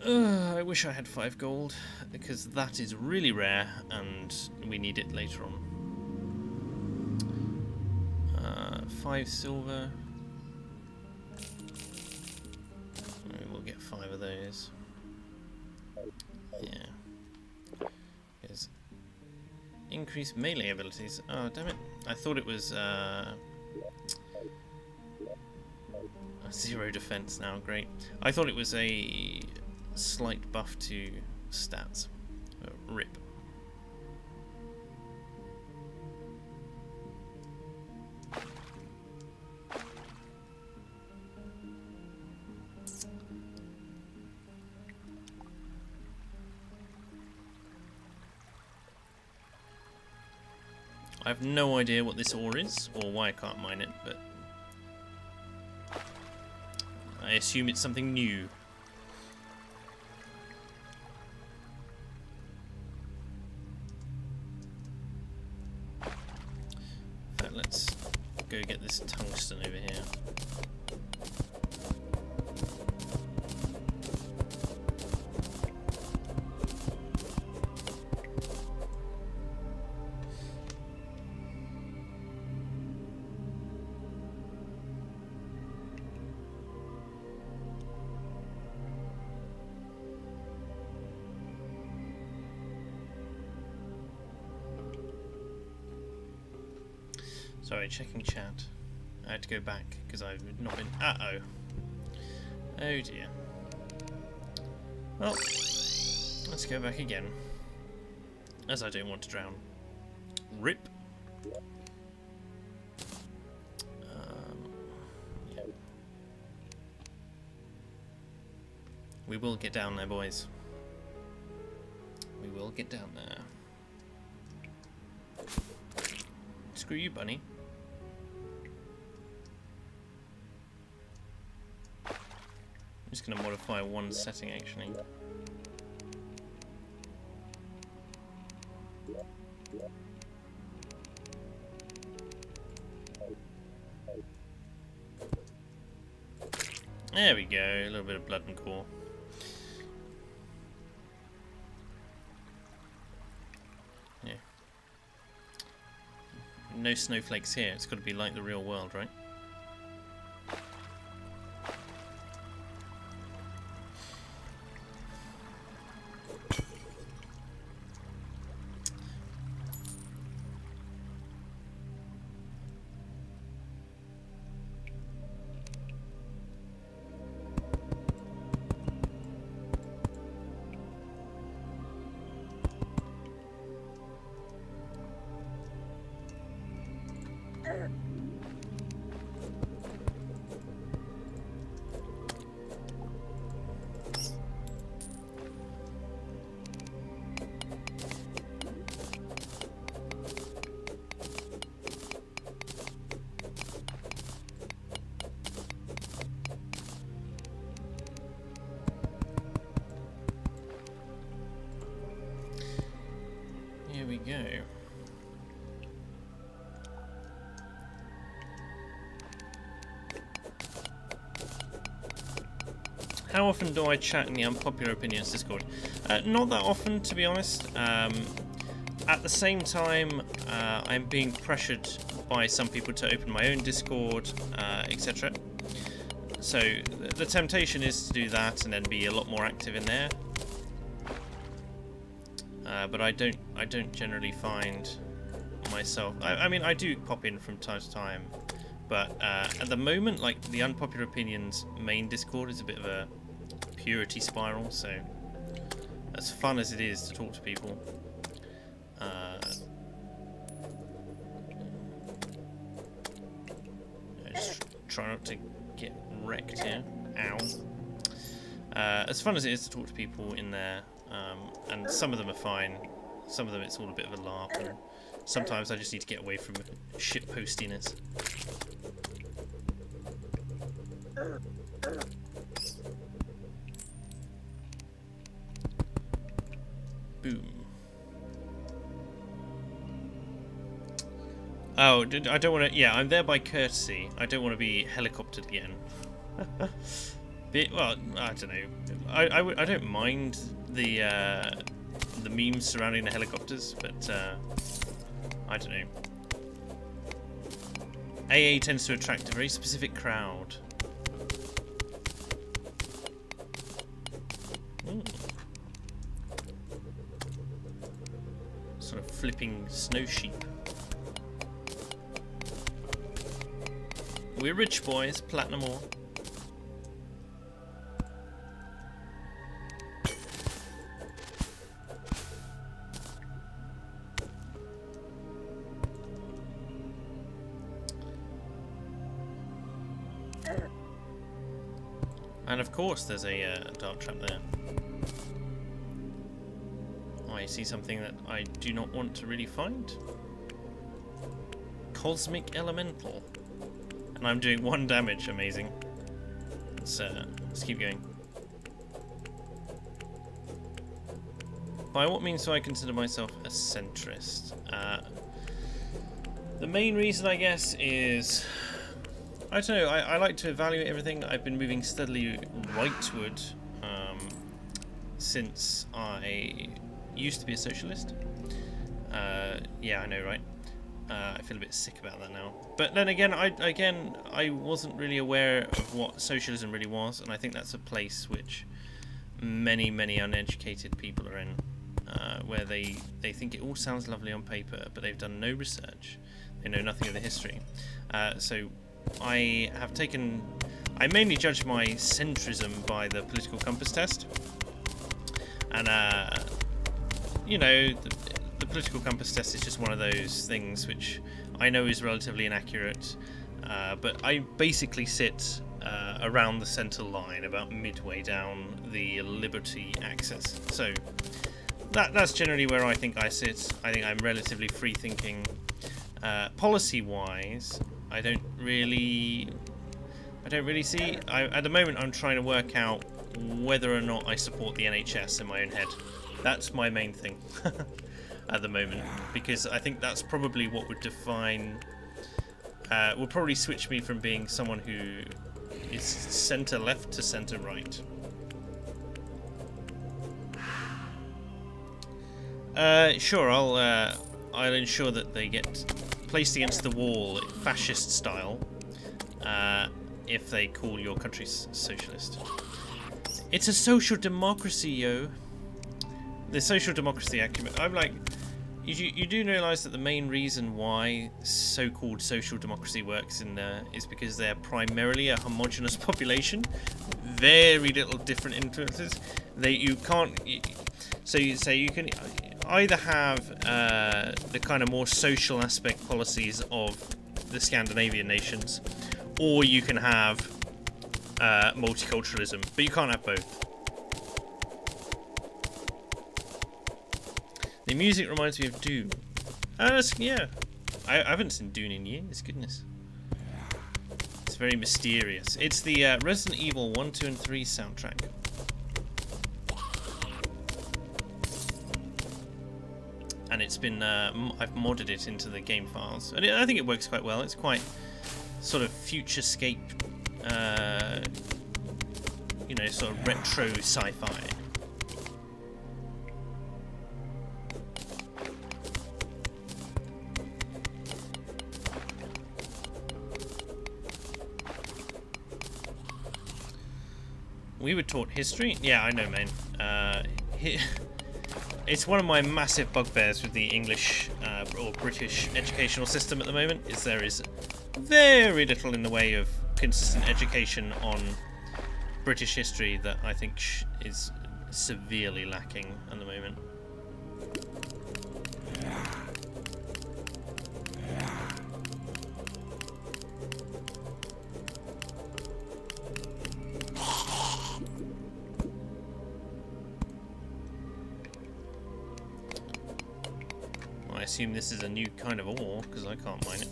I wish I had 5 gold, because that is really rare and we need it later on. 5 silver. We'll get 5 of those. Yeah. There's increased melee abilities. Oh, damn it. I thought it was 0 defense now. Great. I thought it was a slight buff to stats. RIP. I have no idea what this ore is or why I can't mine it, but I assume it's something new. In fact, let's go get this tungsten over here. Sorry, checking chat. I had to go back because I've not been. Uh-oh. Oh dear. Well, let's go back again. As I don't want to drown. RIP. Yeah. We will get down there, boys. We will get down there. Screw you, bunny. I'm just going to modify one setting, actually. There we go, a little bit of blood and core. Yeah. No snowflakes here, it's got to be like the real world, right? Here we go. How often do I chat in the Unpopular Opinions Discord? Not that often, to be honest. At the same time, I'm being pressured by some people to open my own Discord, etc. So the temptation is to do that and then be a lot more active in there. But I don't generally find myself. I mean, I do pop in from time to time, but at the moment, like the Unpopular Opinions main Discord is a bit of a purity spiral. So as fun as it is to talk to people, just try not to get wrecked here. Ow. As fun as it is to talk to people in there, and some of them are fine. Some of them it's all a bit of a larp, and sometimes I just need to get away from shit postiness. Boom. Oh, I don't want to... Yeah, I'm there by courtesy. I don't want to be helicoptered again. Well, I don't know. I don't mind the memes surrounding the helicopters, but I don't know. AA tends to attract a very specific crowd. Ooh. Sort of flipping snow sheep. We're rich boys, platinum ore. And of course there's a dart trap there. I see something that I do not want to really find. Cosmic Elemental. And I'm doing 1 damage, amazing. Let's keep going. By what means do I consider myself a centrist? The main reason, I guess, is... I don't know, I like to evaluate everything. I've been moving steadily rightward since I used to be a socialist. Yeah, I know, right? I feel a bit sick about that now. But then again, I wasn't really aware of what socialism really was, and I think that's a place which many, many uneducated people are in, where they think it all sounds lovely on paper, but they've done no research. They know nothing of the history. So I mainly judge my centrism by the political compass test. And, you know, the political compass test is just one of those things which I know is relatively inaccurate, but I basically sit around the centre line, about midway down the liberty axis. So that's generally where I think I sit. I think I'm relatively free-thinking. Policy-wise, I don't really see. At the moment, I'm trying to work out whether or not I support the NHS in my own head. That's my main thing at the moment, because I think that's probably what would define... will probably switch me from being someone who is centre-left to centre-right. Sure, I'll ensure that they get placed against the wall, fascist style, if they call your country socialist. It's a social democracy, yo. The social democracy argument. I'm like, you do realise that the main reason why so-called social democracy works in there is because they're primarily a homogenous population, very little different influences. You can either have the kind of more social aspect policies of the Scandinavian nations, or you can have multiculturalism, but you can't have both. The music reminds me of Doom. Yeah, I haven't seen Doom in years, goodness. It's very mysterious. It's the Resident Evil 1, 2 and 3 soundtrack. And it's been, I've modded it into the game files. And I think it works quite well. It's quite sort of futurescape, you know, sort of retro sci-fi. We were taught history? Yeah, I know, man. It's one of my massive bugbears with the English or British educational system at the moment, is there is very little in the way of consistent education on British history that I think is severely lacking at the moment. assume this is a new kind of ore, because I can't mine it.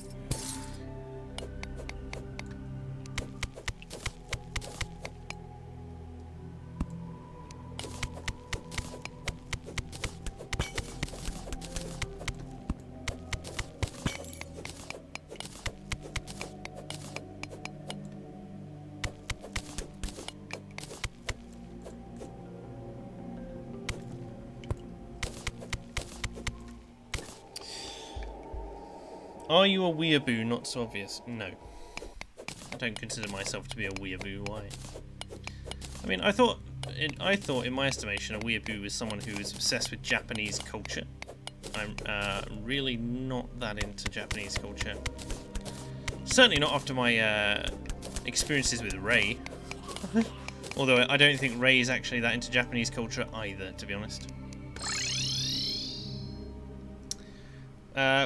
Are you a weeaboo? Not so obvious. No. I don't consider myself to be a weeaboo. Why? I mean, I thought, in my estimation, a weeaboo was someone who is obsessed with Japanese culture. I'm really not that into Japanese culture. Certainly not after my experiences with Ray. Although I don't think Ray is actually that into Japanese culture either, to be honest.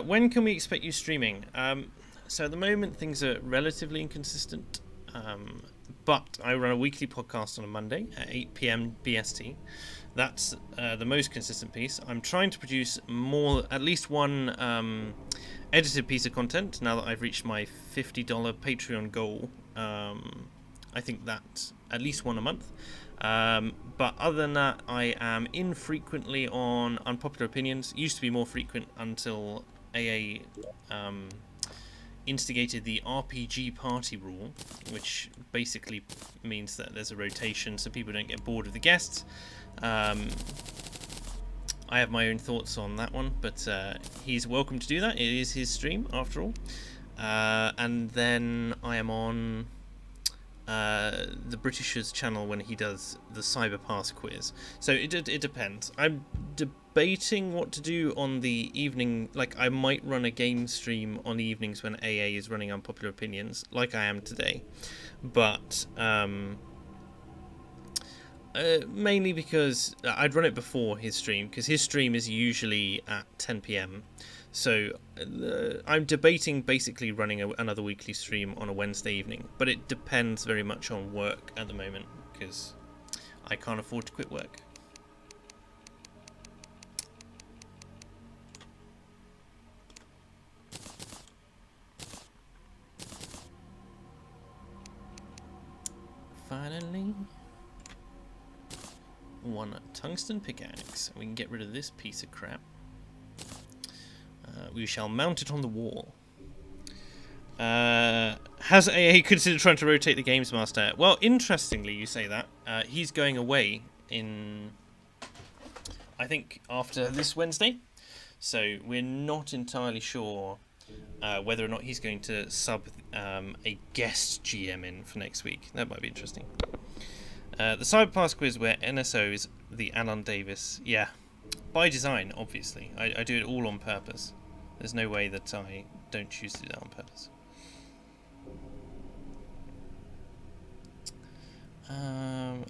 When can we expect you streaming? So at the moment things are relatively inconsistent, but I run a weekly podcast on a Monday at 8 PM BST. That's the most consistent piece. I'm trying to produce at least one edited piece of content now that I've reached my $50 Patreon goal. I think that's at least one a month. But other than that, I am infrequently on Unpopular Opinions. It used to be more frequent until AA instigated the RPG party rule, which basically means that there's a rotation so people don't get bored of the guests. I have my own thoughts on that one, but he's welcome to do that. It is his stream, after all. And then I am on the Britishers channel when he does the Cyberpass quiz. So it depends. I'm debating what to do on the evening. Like, I might run a game stream on the evenings when AA is running Unpopular Opinions, like I am today. But mainly because I'd run it before his stream, because his stream is usually at 10 PM. So I'm debating basically running another weekly stream on a Wednesday evening, but it depends very much on work at the moment, because I can't afford to quit work. Finally, one tungsten pickaxe. We can get rid of this piece of crap. We shall mount it on the wall. Has AA considered trying to rotate the Games Master? Well, interestingly, you say that. He's going away in, I think, after this Wednesday. So we're not entirely sure whether or not he's going to sub a guest GM in for next week. That might be interesting. The Cyberpass quiz where NSO is the Alan Davis. Yeah, by design, obviously. I do it all on purpose. There's no way that I don't choose to do that on purpose.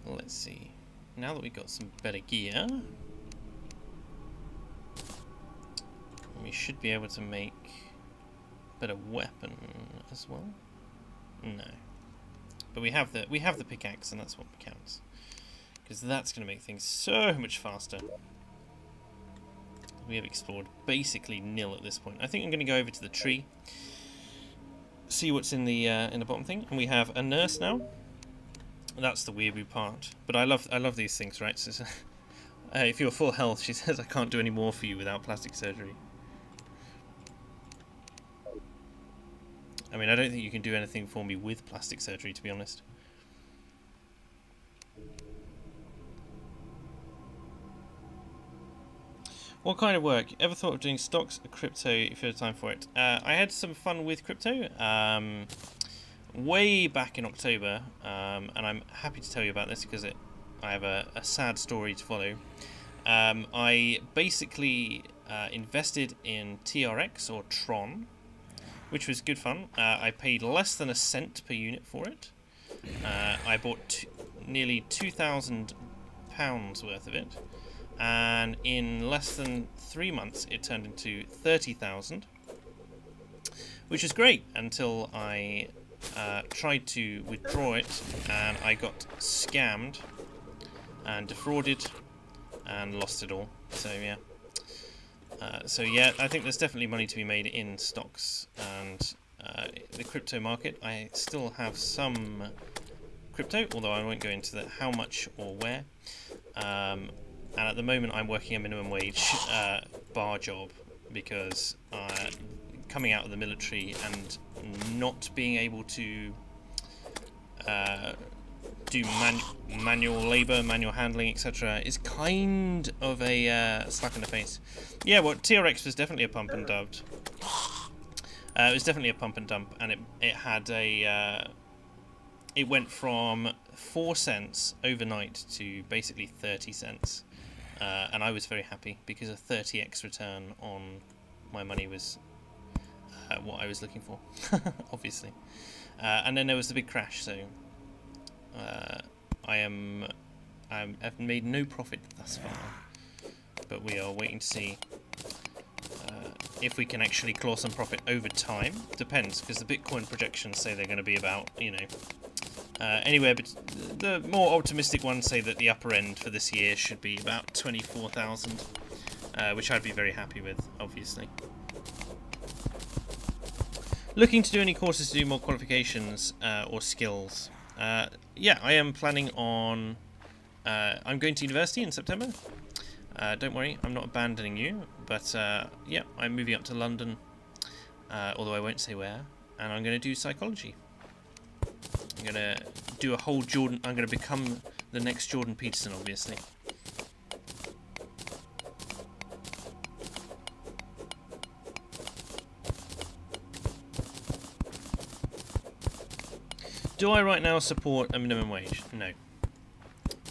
Let's see. Now that we've got some better gear, we should be able to make a better weapon as well. No, but we have the pickaxe, and that's what counts, because that's going to make things so much faster. We have explored basically nil at this point. I think I'm going to go over to the tree, see what's in the bottom thing, and we have a nurse now. That's the weeaboo part. But I love these things, right? So, if you're full health, she says, I can't do any more for you without plastic surgery. I mean, I don't think you can do anything for me with plastic surgery, to be honest. What kind of work? Ever thought of doing stocks or crypto if you had time for it? I had some fun with crypto way back in October, and I'm happy to tell you about this because I have a sad story to follow. I basically invested in TRX, or Tron, which was good fun. I paid less than a cent per unit for it. I bought nearly £2,000 worth of it. And in less than 3 months it turned into 30,000, which is great until I tried to withdraw it and I got scammed and defrauded and lost it all. So yeah, So yeah, I think there's definitely money to be made in stocks and the crypto market. I still have some crypto, although I won't go into that how much or where. And at the moment I'm working a minimum wage bar job because coming out of the military and not being able to do manual labour, manual handling, etc. is kind of a slap in the face. Yeah, well, TRX was definitely a pump and dumped. It was definitely a pump and dump, and it had a it went from 4 cents overnight to basically 30 cents, and I was very happy because a 30x return on my money was what I was looking for, obviously. And then there was the big crash, so I've made no profit thus far, but we are waiting to see if we can actually claw some profit over time. Depends, because the Bitcoin projections say they're going to be about, you know, anywhere, but the more optimistic ones say that the upper end for this year should be about 24,000, which I'd be very happy with, obviously. Looking to do any courses to do more qualifications or skills? Yeah, I am planning on... I'm going to university in September. Don't worry, I'm not abandoning you, but yeah, I'm moving up to London, although I won't say where, and I'm going to do psychology. I'm going to do a whole Jordan... I'm going to become the next Jordan Peterson, obviously. Do I right now support a minimum wage? No.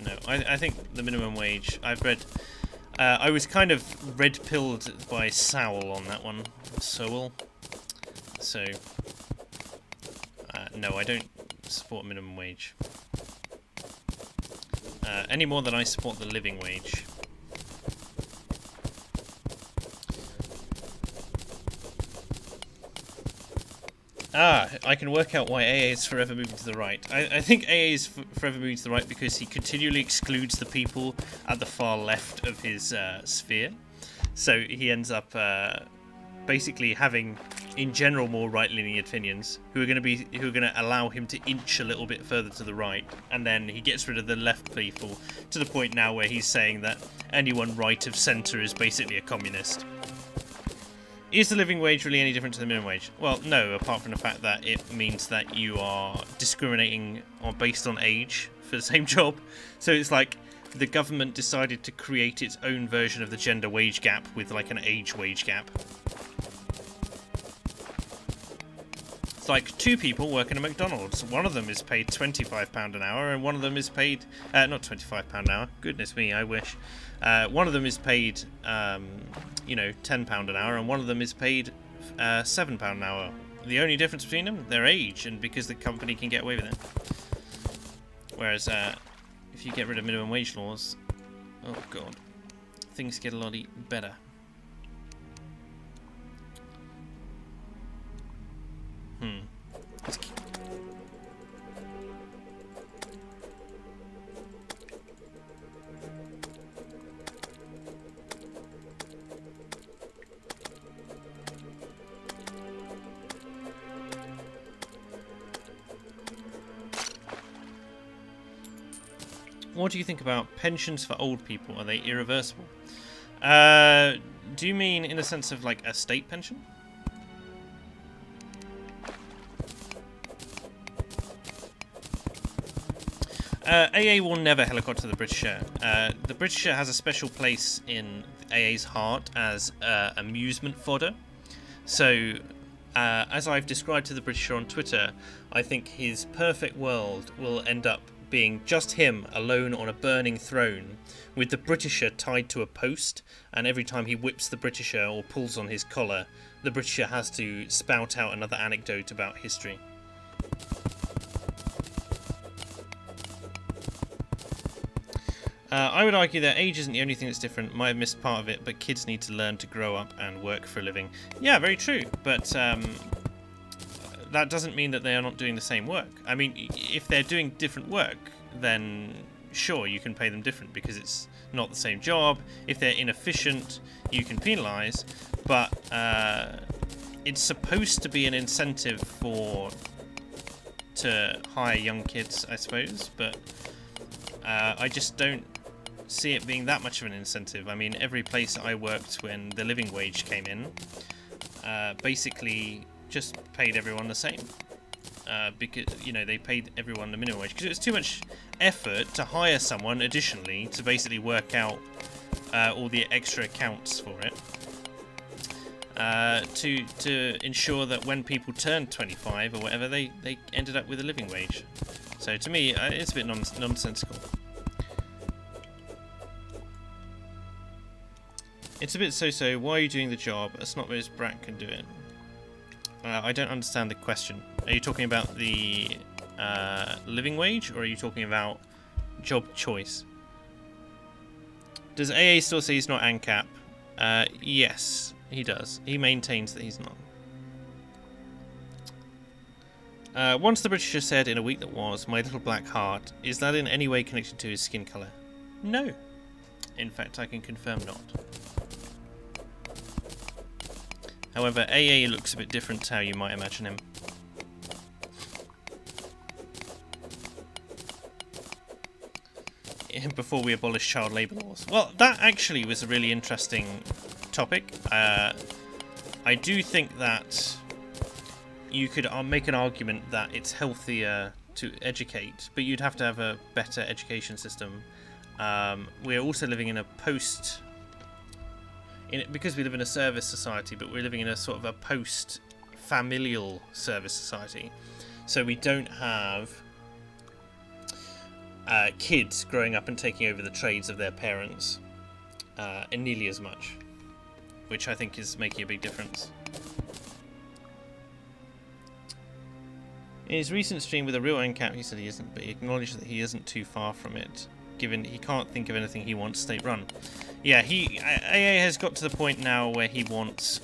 No, I think the minimum wage... I've read... I was kind of red-pilled by Sowell on that one. Sowell. So... no, I don't support minimum wage. Any more than I support the living wage. I can work out why AA is forever moving to the right. I think AA is forever moving to the right because he continually excludes the people at the far left of his sphere. So he ends up basically having, in general, more right-leaning opinions who are going to allow him to inch a little bit further to the right, and then he gets rid of the left people to the point now where he's saying that anyone right of centre is basically a communist. Is the living wage really any different to the minimum wage? Well, no, apart from the fact that it means that you are discriminating based on age for the same job. So it's like the government decided to create its own version of the gender wage gap with like an age wage gap. It's like two people working at McDonald's. One of them is paid £25 an hour and one of them is paid... not £25 an hour. Goodness me, I wish. One of them is paid, you know, £10 an hour, and one of them is paid £7 an hour. The only difference between them, their age, and because the company can get away with it. Whereas, if you get rid of minimum wage laws, oh god, things get a lot better. What do you think about pensions for old people? Are they irreversible? Do you mean in the sense of like a state pension? AA will never helicopter the Britisher. The Britisher has a special place in AA's heart as amusement fodder. So, as I've described to the Britisher on Twitter, I think his perfect world will end up being just him alone on a burning throne with the Britisher tied to a post, and every time he whips the Britisher or pulls on his collar, the Britisher has to spout out another anecdote about history. I would argue that age isn't the only thing that's different. Might have missed part of it, but kids need to learn to grow up and work for a living. Yeah, very true, but that doesn't mean that they are not doing the same work. I mean, if they're doing different work, then sure, you can pay them different because it's not the same job. If they're inefficient, you can penalise, but it's supposed to be an incentive to hire young kids, I suppose, but I just don't see it being that much of an incentive. I mean, every place I worked when the living wage came in basically just paid everyone the same. Because, you know, they paid everyone the minimum wage because it was too much effort to hire someone additionally to basically work out all the extra accounts for it, to ensure that when people turned 25 or whatever, they ended up with a living wage. So to me, it's a bit nonsensical. It's a bit so-so. Why are you doing the job? A snot-nosed brat can do it. I don't understand the question. Are you talking about the living wage, or are you talking about job choice? Does AA still say he's not ANCAP? Yes, he does. He maintains that he's not. Once the British have said in a week that was, my little black heart, is that in any way connected to his skin colour? No. In fact, I can confirm not. However, AA looks a bit different to how you might imagine him. Before we abolish child labour laws. Well, that actually was a really interesting topic. I do think that you could make an argument that it's healthier to educate, but you'd have to have a better education system. We're also living in a because we live in a service society, but we're living in a sort of a post-familial service society. So we don't have kids growing up and taking over the trades of their parents nearly as much, which I think is making a big difference. In his recent stream with a real NCAP, he said he isn't, but he acknowledged that he isn't too far from it, given he can't think of anything he wants state-run. Yeah, AA has got to the point now where he wants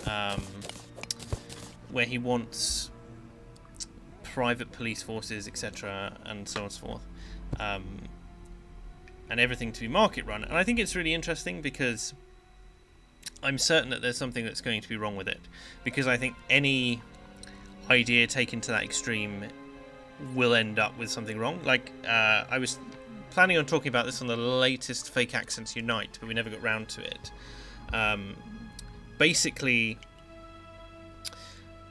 private police forces, etc., and so on and so forth, and everything to be market-run. And I think it's really interesting because I'm certain that there's something that's going to be wrong with it, because I think any idea taken to that extreme will end up with something wrong. Like, I was planning on talking about this on the latest Fake Accents Unite, but we never got round to it. Basically,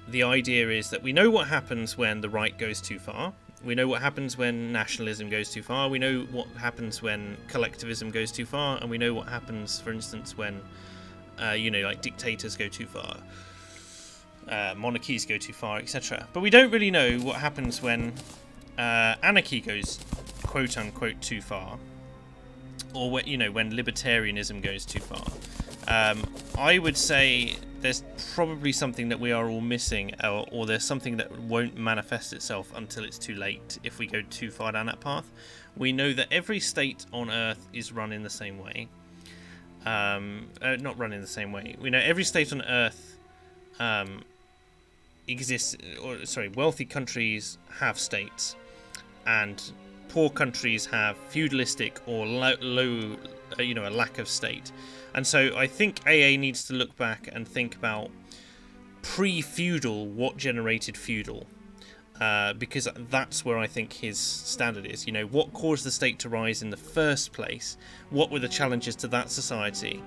the idea is that we know what happens when the right goes too far. We know what happens when nationalism goes too far. We know what happens when collectivism goes too far. And we know what happens, for instance, when, you know, like dictators go too far. Monarchies go too far, etc. But we don't really know what happens when anarchy goes quote-unquote too far, or when, you know, when libertarianism goes too far. I would say there's probably something that we are all missing, or there's something that won't manifest itself until it's too late if we go too far down that path. We know that every state on Earth is run in the same way. Not run in the same way. We know every state on Earth exists, or sorry, wealthy countries have states, and poor countries have feudalistic or low, you know, a lack of state. And so I think AA needs to look back and think about pre-feudal, what generated feudal, because that's where I think his standard is. You know, what caused the state to rise in the first place? What were the challenges to that society?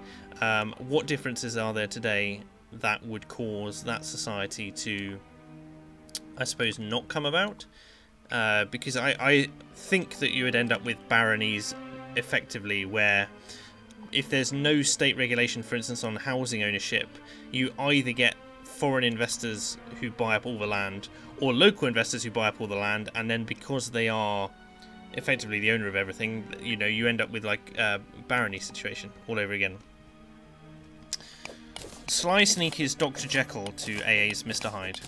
What differences are there today that would cause that society to, I suppose, not come about? Because I think that you would end up with baronies effectively, where if there's no state regulation, for instance, on housing ownership, you either get foreign investors who buy up all the land, or local investors who buy up all the land, and then because they are effectively the owner of everything, you know, you end up with like a barony situation all over again. Sly Sneak is Dr. Jekyll to AA's Mr. Hyde.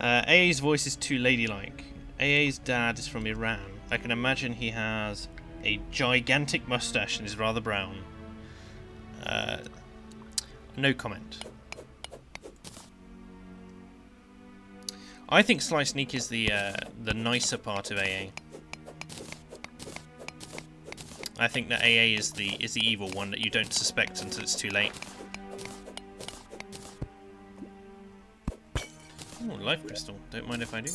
AA's voice is too ladylike. AA's dad is from Iran. I can imagine he has a gigantic mustache and is rather brown. No comment. I think Sly Sneak is the nicer part of AA. I think that AA is the evil one that you don't suspect until it's too late. Oh, life crystal. Don't mind if I do.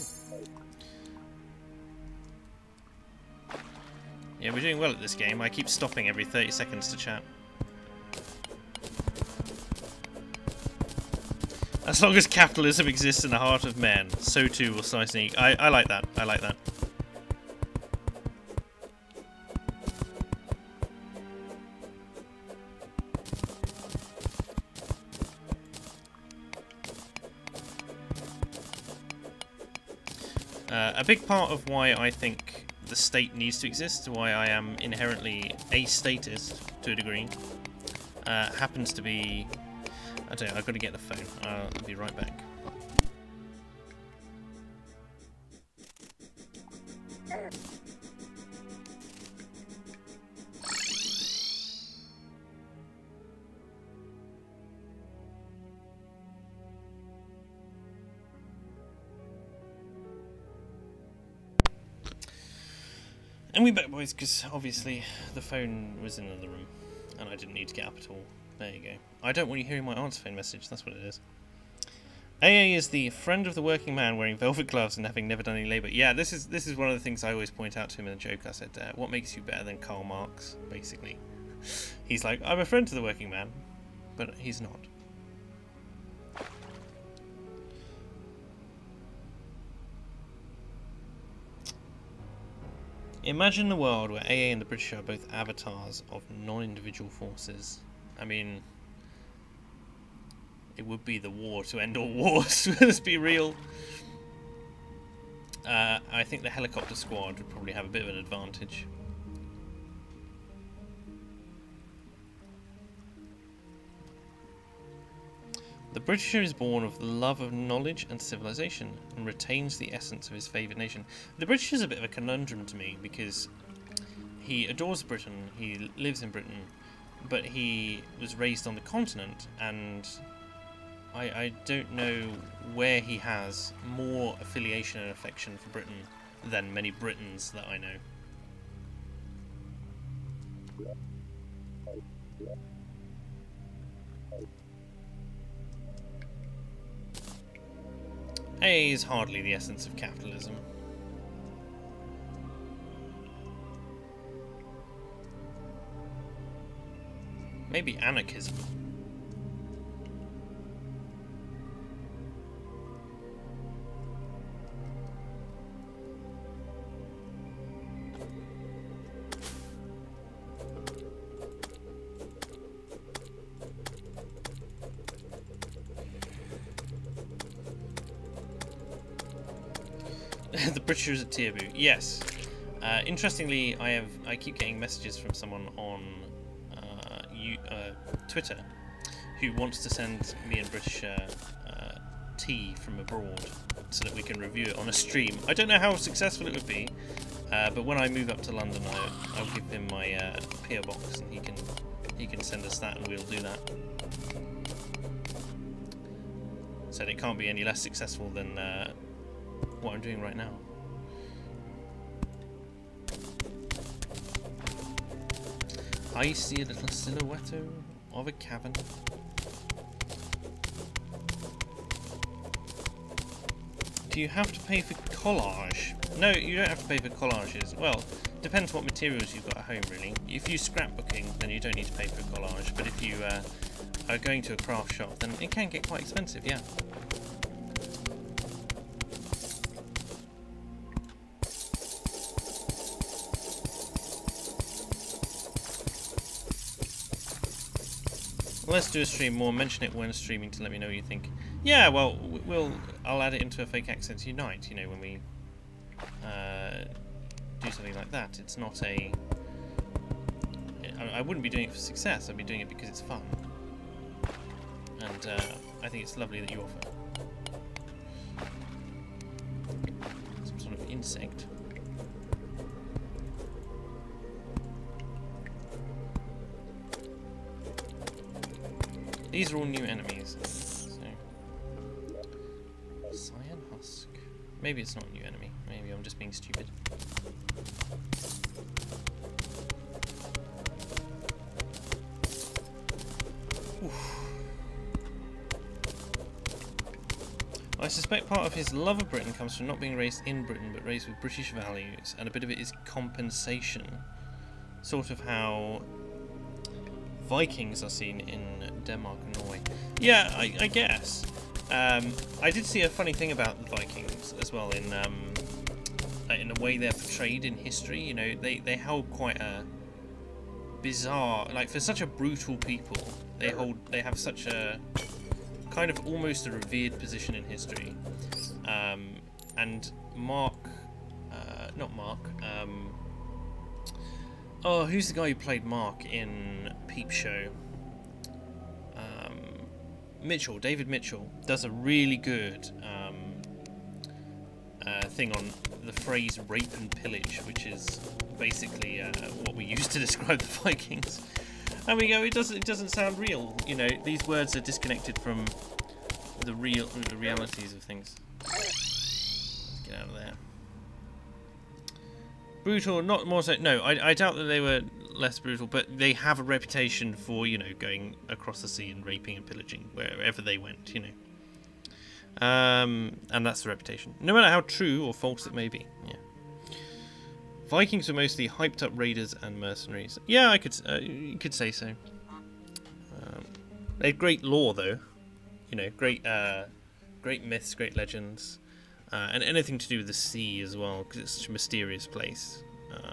Yeah, we're doing well at this game. I keep stopping every 30 seconds to chat. As long as capitalism exists in the heart of men, so too will Sly Sneak. I like that. I like that. A big part of why I think the state needs to exist, why I am inherently a statist to a degree, happens to be... I don't know, I've got to get the phone. I'll be right back. And we back, boys, because obviously the phone was in another room and I didn't need to get up at all. There you go. I don't want you hearing my answer phone message, that's what it is. AA is the friend of the working man wearing velvet gloves and having never done any labour. Yeah, this is one of the things I always point out to him in a joke. I said, what makes you better than Karl Marx, basically? He's like, I'm a friend to the working man, but he's not. Imagine the world where AA and the British are both avatars of non-individual forces. I mean, it would be the war to end all wars, let's be real. I think the helicopter squad would probably have a bit of an advantage. The Britisher is born of the love of knowledge and civilization and retains the essence of his favoured nation. The British is a bit of a conundrum to me because he adores Britain, he lives in Britain, but he was raised on the continent, and I don't know where he has more affiliation and affection for Britain than many Britons that I know. A is hardly the essence of capitalism. Maybe anarchism. The British is a Tiabu. Yes. Interestingly, I keep getting messages from someone on Twitter who wants to send me and British tea from abroad so that we can review it on a stream. I don't know how successful it would be, but when I move up to London, I'll give him my PO box and he can send us that, and we'll do that. So it can't be any less successful than what I'm doing right now. I see a little silhouette of a cavern. Do you have to pay for collage? No, you don't have to pay for collages. Well, depends what materials you've got at home, really. If you scrapbooking, then you don't need to pay for a collage. But if you are going to a craft shop, then it can get quite expensive, yeah. Let's do a stream more. Mention it when streaming to let me know what you think. Yeah, well, I'll add it into a Fake Accents Unite. You know, when we do something like that. It's not a. I wouldn't be doing it for success. I'd be doing it because it's fun, and I think it's lovely that you offer some sort of insect. These are all new enemies. So, Cyan Husk. Maybe it's not a new enemy. Maybe I'm just being stupid. Oof. I suspect part of his love of Britain comes from not being raised in Britain, but raised with British values, and a bit of it is compensation. Sort of how Vikings are seen in Denmark and Norway. Yeah, I guess. I did see a funny thing about the Vikings as well in the way they're portrayed in history. You know, they held quite a bizarre, like, for such a brutal people, they have such a kind of almost a revered position in history. And Mark, not Mark, oh, who's the guy who played Mark in Peep Show? Mitchell, David Mitchell, does a really good thing on the phrase rape and pillage, which is basically what we use to describe the Vikings. And we go, it doesn't sound real. You know, these words are disconnected from the realities of things. Let's get out of there. Brutal, not more so. No, I doubt that they were less brutal, but they have a reputation for, you know, going across the sea and raping and pillaging wherever they went, you know. And that's the reputation, no matter how true or false it may be. Yeah. Vikings were mostly hyped up raiders and mercenaries. Yeah, you could say so. They had great lore, though. You know, great myths, great legends, and anything to do with the sea as well, because it's such a mysterious place.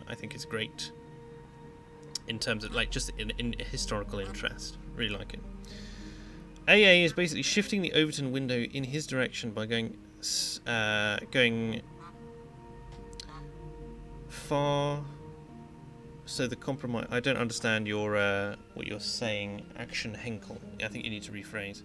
I think it's great in terms of, like, just in historical interest. Really like it. AA is basically shifting the Overton window in his direction by going far. So the compromise. I don't understand your what you're saying. Action Henkel. I think you need to rephrase.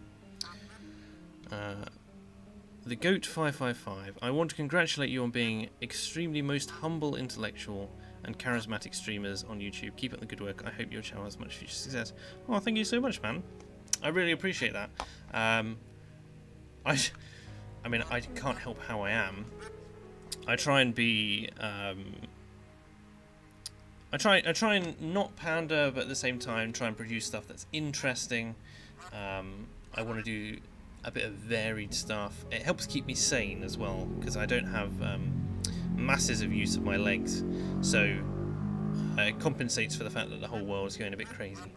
The Goat 555. I want to congratulate you on being extremely most humble, intellectual, and charismatic streamers on YouTube. Keep up the good work. I hope your channel has much future success. Well, thank you so much, man. I really appreciate that. I mean, I can't help how I am. I try and be. I try and not pander, but at the same time try and produce stuff that's interesting. I want to do a bit of varied stuff. It helps keep me sane as well, because I don't have masses of use of my legs, so it compensates for the fact that the whole world is going a bit crazy.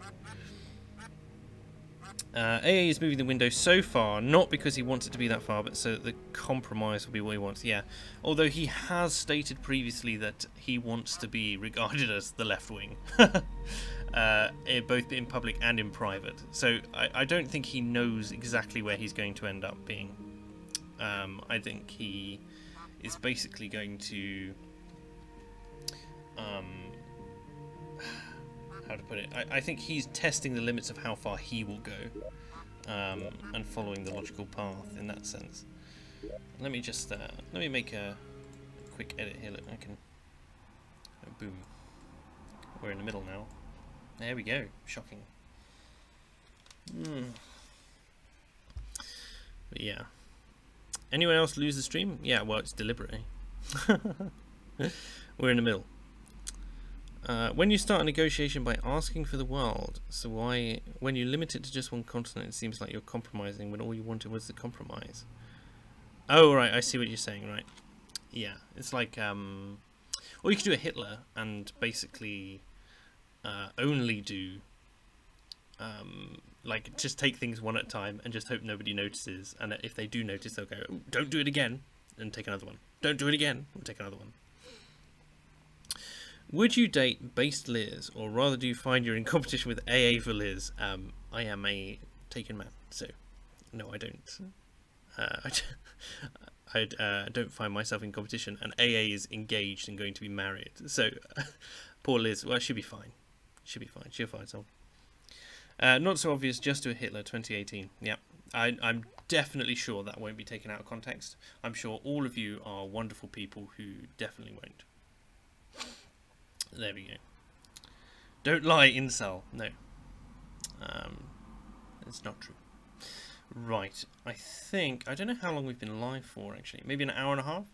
AA is moving the window so far, not because he wants it to be that far, but so that the compromise will be what he wants. Yeah, although he has stated previously that he wants to be regarded as the left wing, both in public and in private. So I don't think he knows exactly where he's going to end up being. I think he is basically going to... how to put it? I think he's testing the limits of how far he will go, and following the logical path in that sense. Let me just let me make a quick edit here. Look, I can. Oh, boom. We're in the middle now. There we go. Shocking. But yeah. Anyone else lose the stream? Yeah. Well, it's deliberate. We're in the middle. When you start a negotiation by asking for the world, so why, when you limit it to just one continent, it seems like you're compromising when all you wanted was the compromise. Oh, right, I see what you're saying, right. Yeah, it's like, or you could do a Hitler and basically only do, like, just take things one at a time and just hope nobody notices, and if they do notice, they'll go, oh, don't do it again, and take another one. Don't do it again, and take another one. Would you date based Liz, or rather do you find you're in competition with AA for Liz? I am a taken man, so no, I don't. I don't find myself in competition, and AA is engaged and going to be married. So poor Liz. Well, she'll be fine. She'll be fine. She'll find someone. Not so obvious. Just do a Hitler 2018. Yeah, I'm definitely sure that won't be taken out of context. I'm sure all of you are wonderful people who definitely won't. There we go. Don't lie, incel. No. It's not true. Right, I don't know how long we've been live for actually, maybe an hour and a half,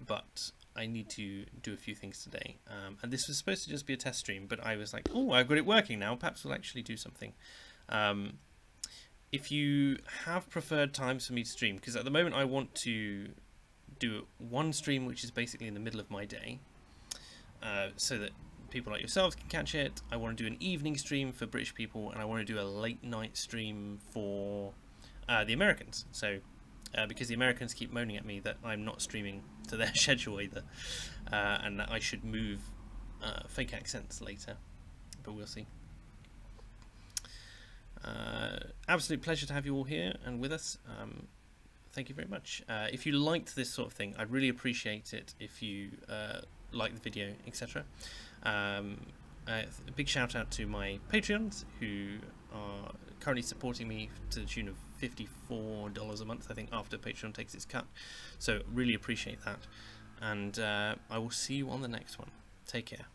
but I need to do a few things today, and this was supposed to just be a test stream, but I was like, oh, I've got it working now, perhaps we'll actually do something. If you have preferred times for me to stream, because at the moment I want to do one stream which is basically in the middle of my day, so that people like yourselves can catch it. I want to do an evening stream for British people, and I want to do a late night stream for the Americans. So because the Americans keep moaning at me that I'm not streaming to their schedule either, and that I should move fake accents later, but we'll see. Absolute pleasure to have you all here and with us. Thank you very much. If you liked this sort of thing, I'd really appreciate it if you like the video, etc. A big shout out to my Patreons who are currently supporting me to the tune of $54 a month, I think, after Patreon takes its cut. So really appreciate that, and I will see you on the next one. Take care.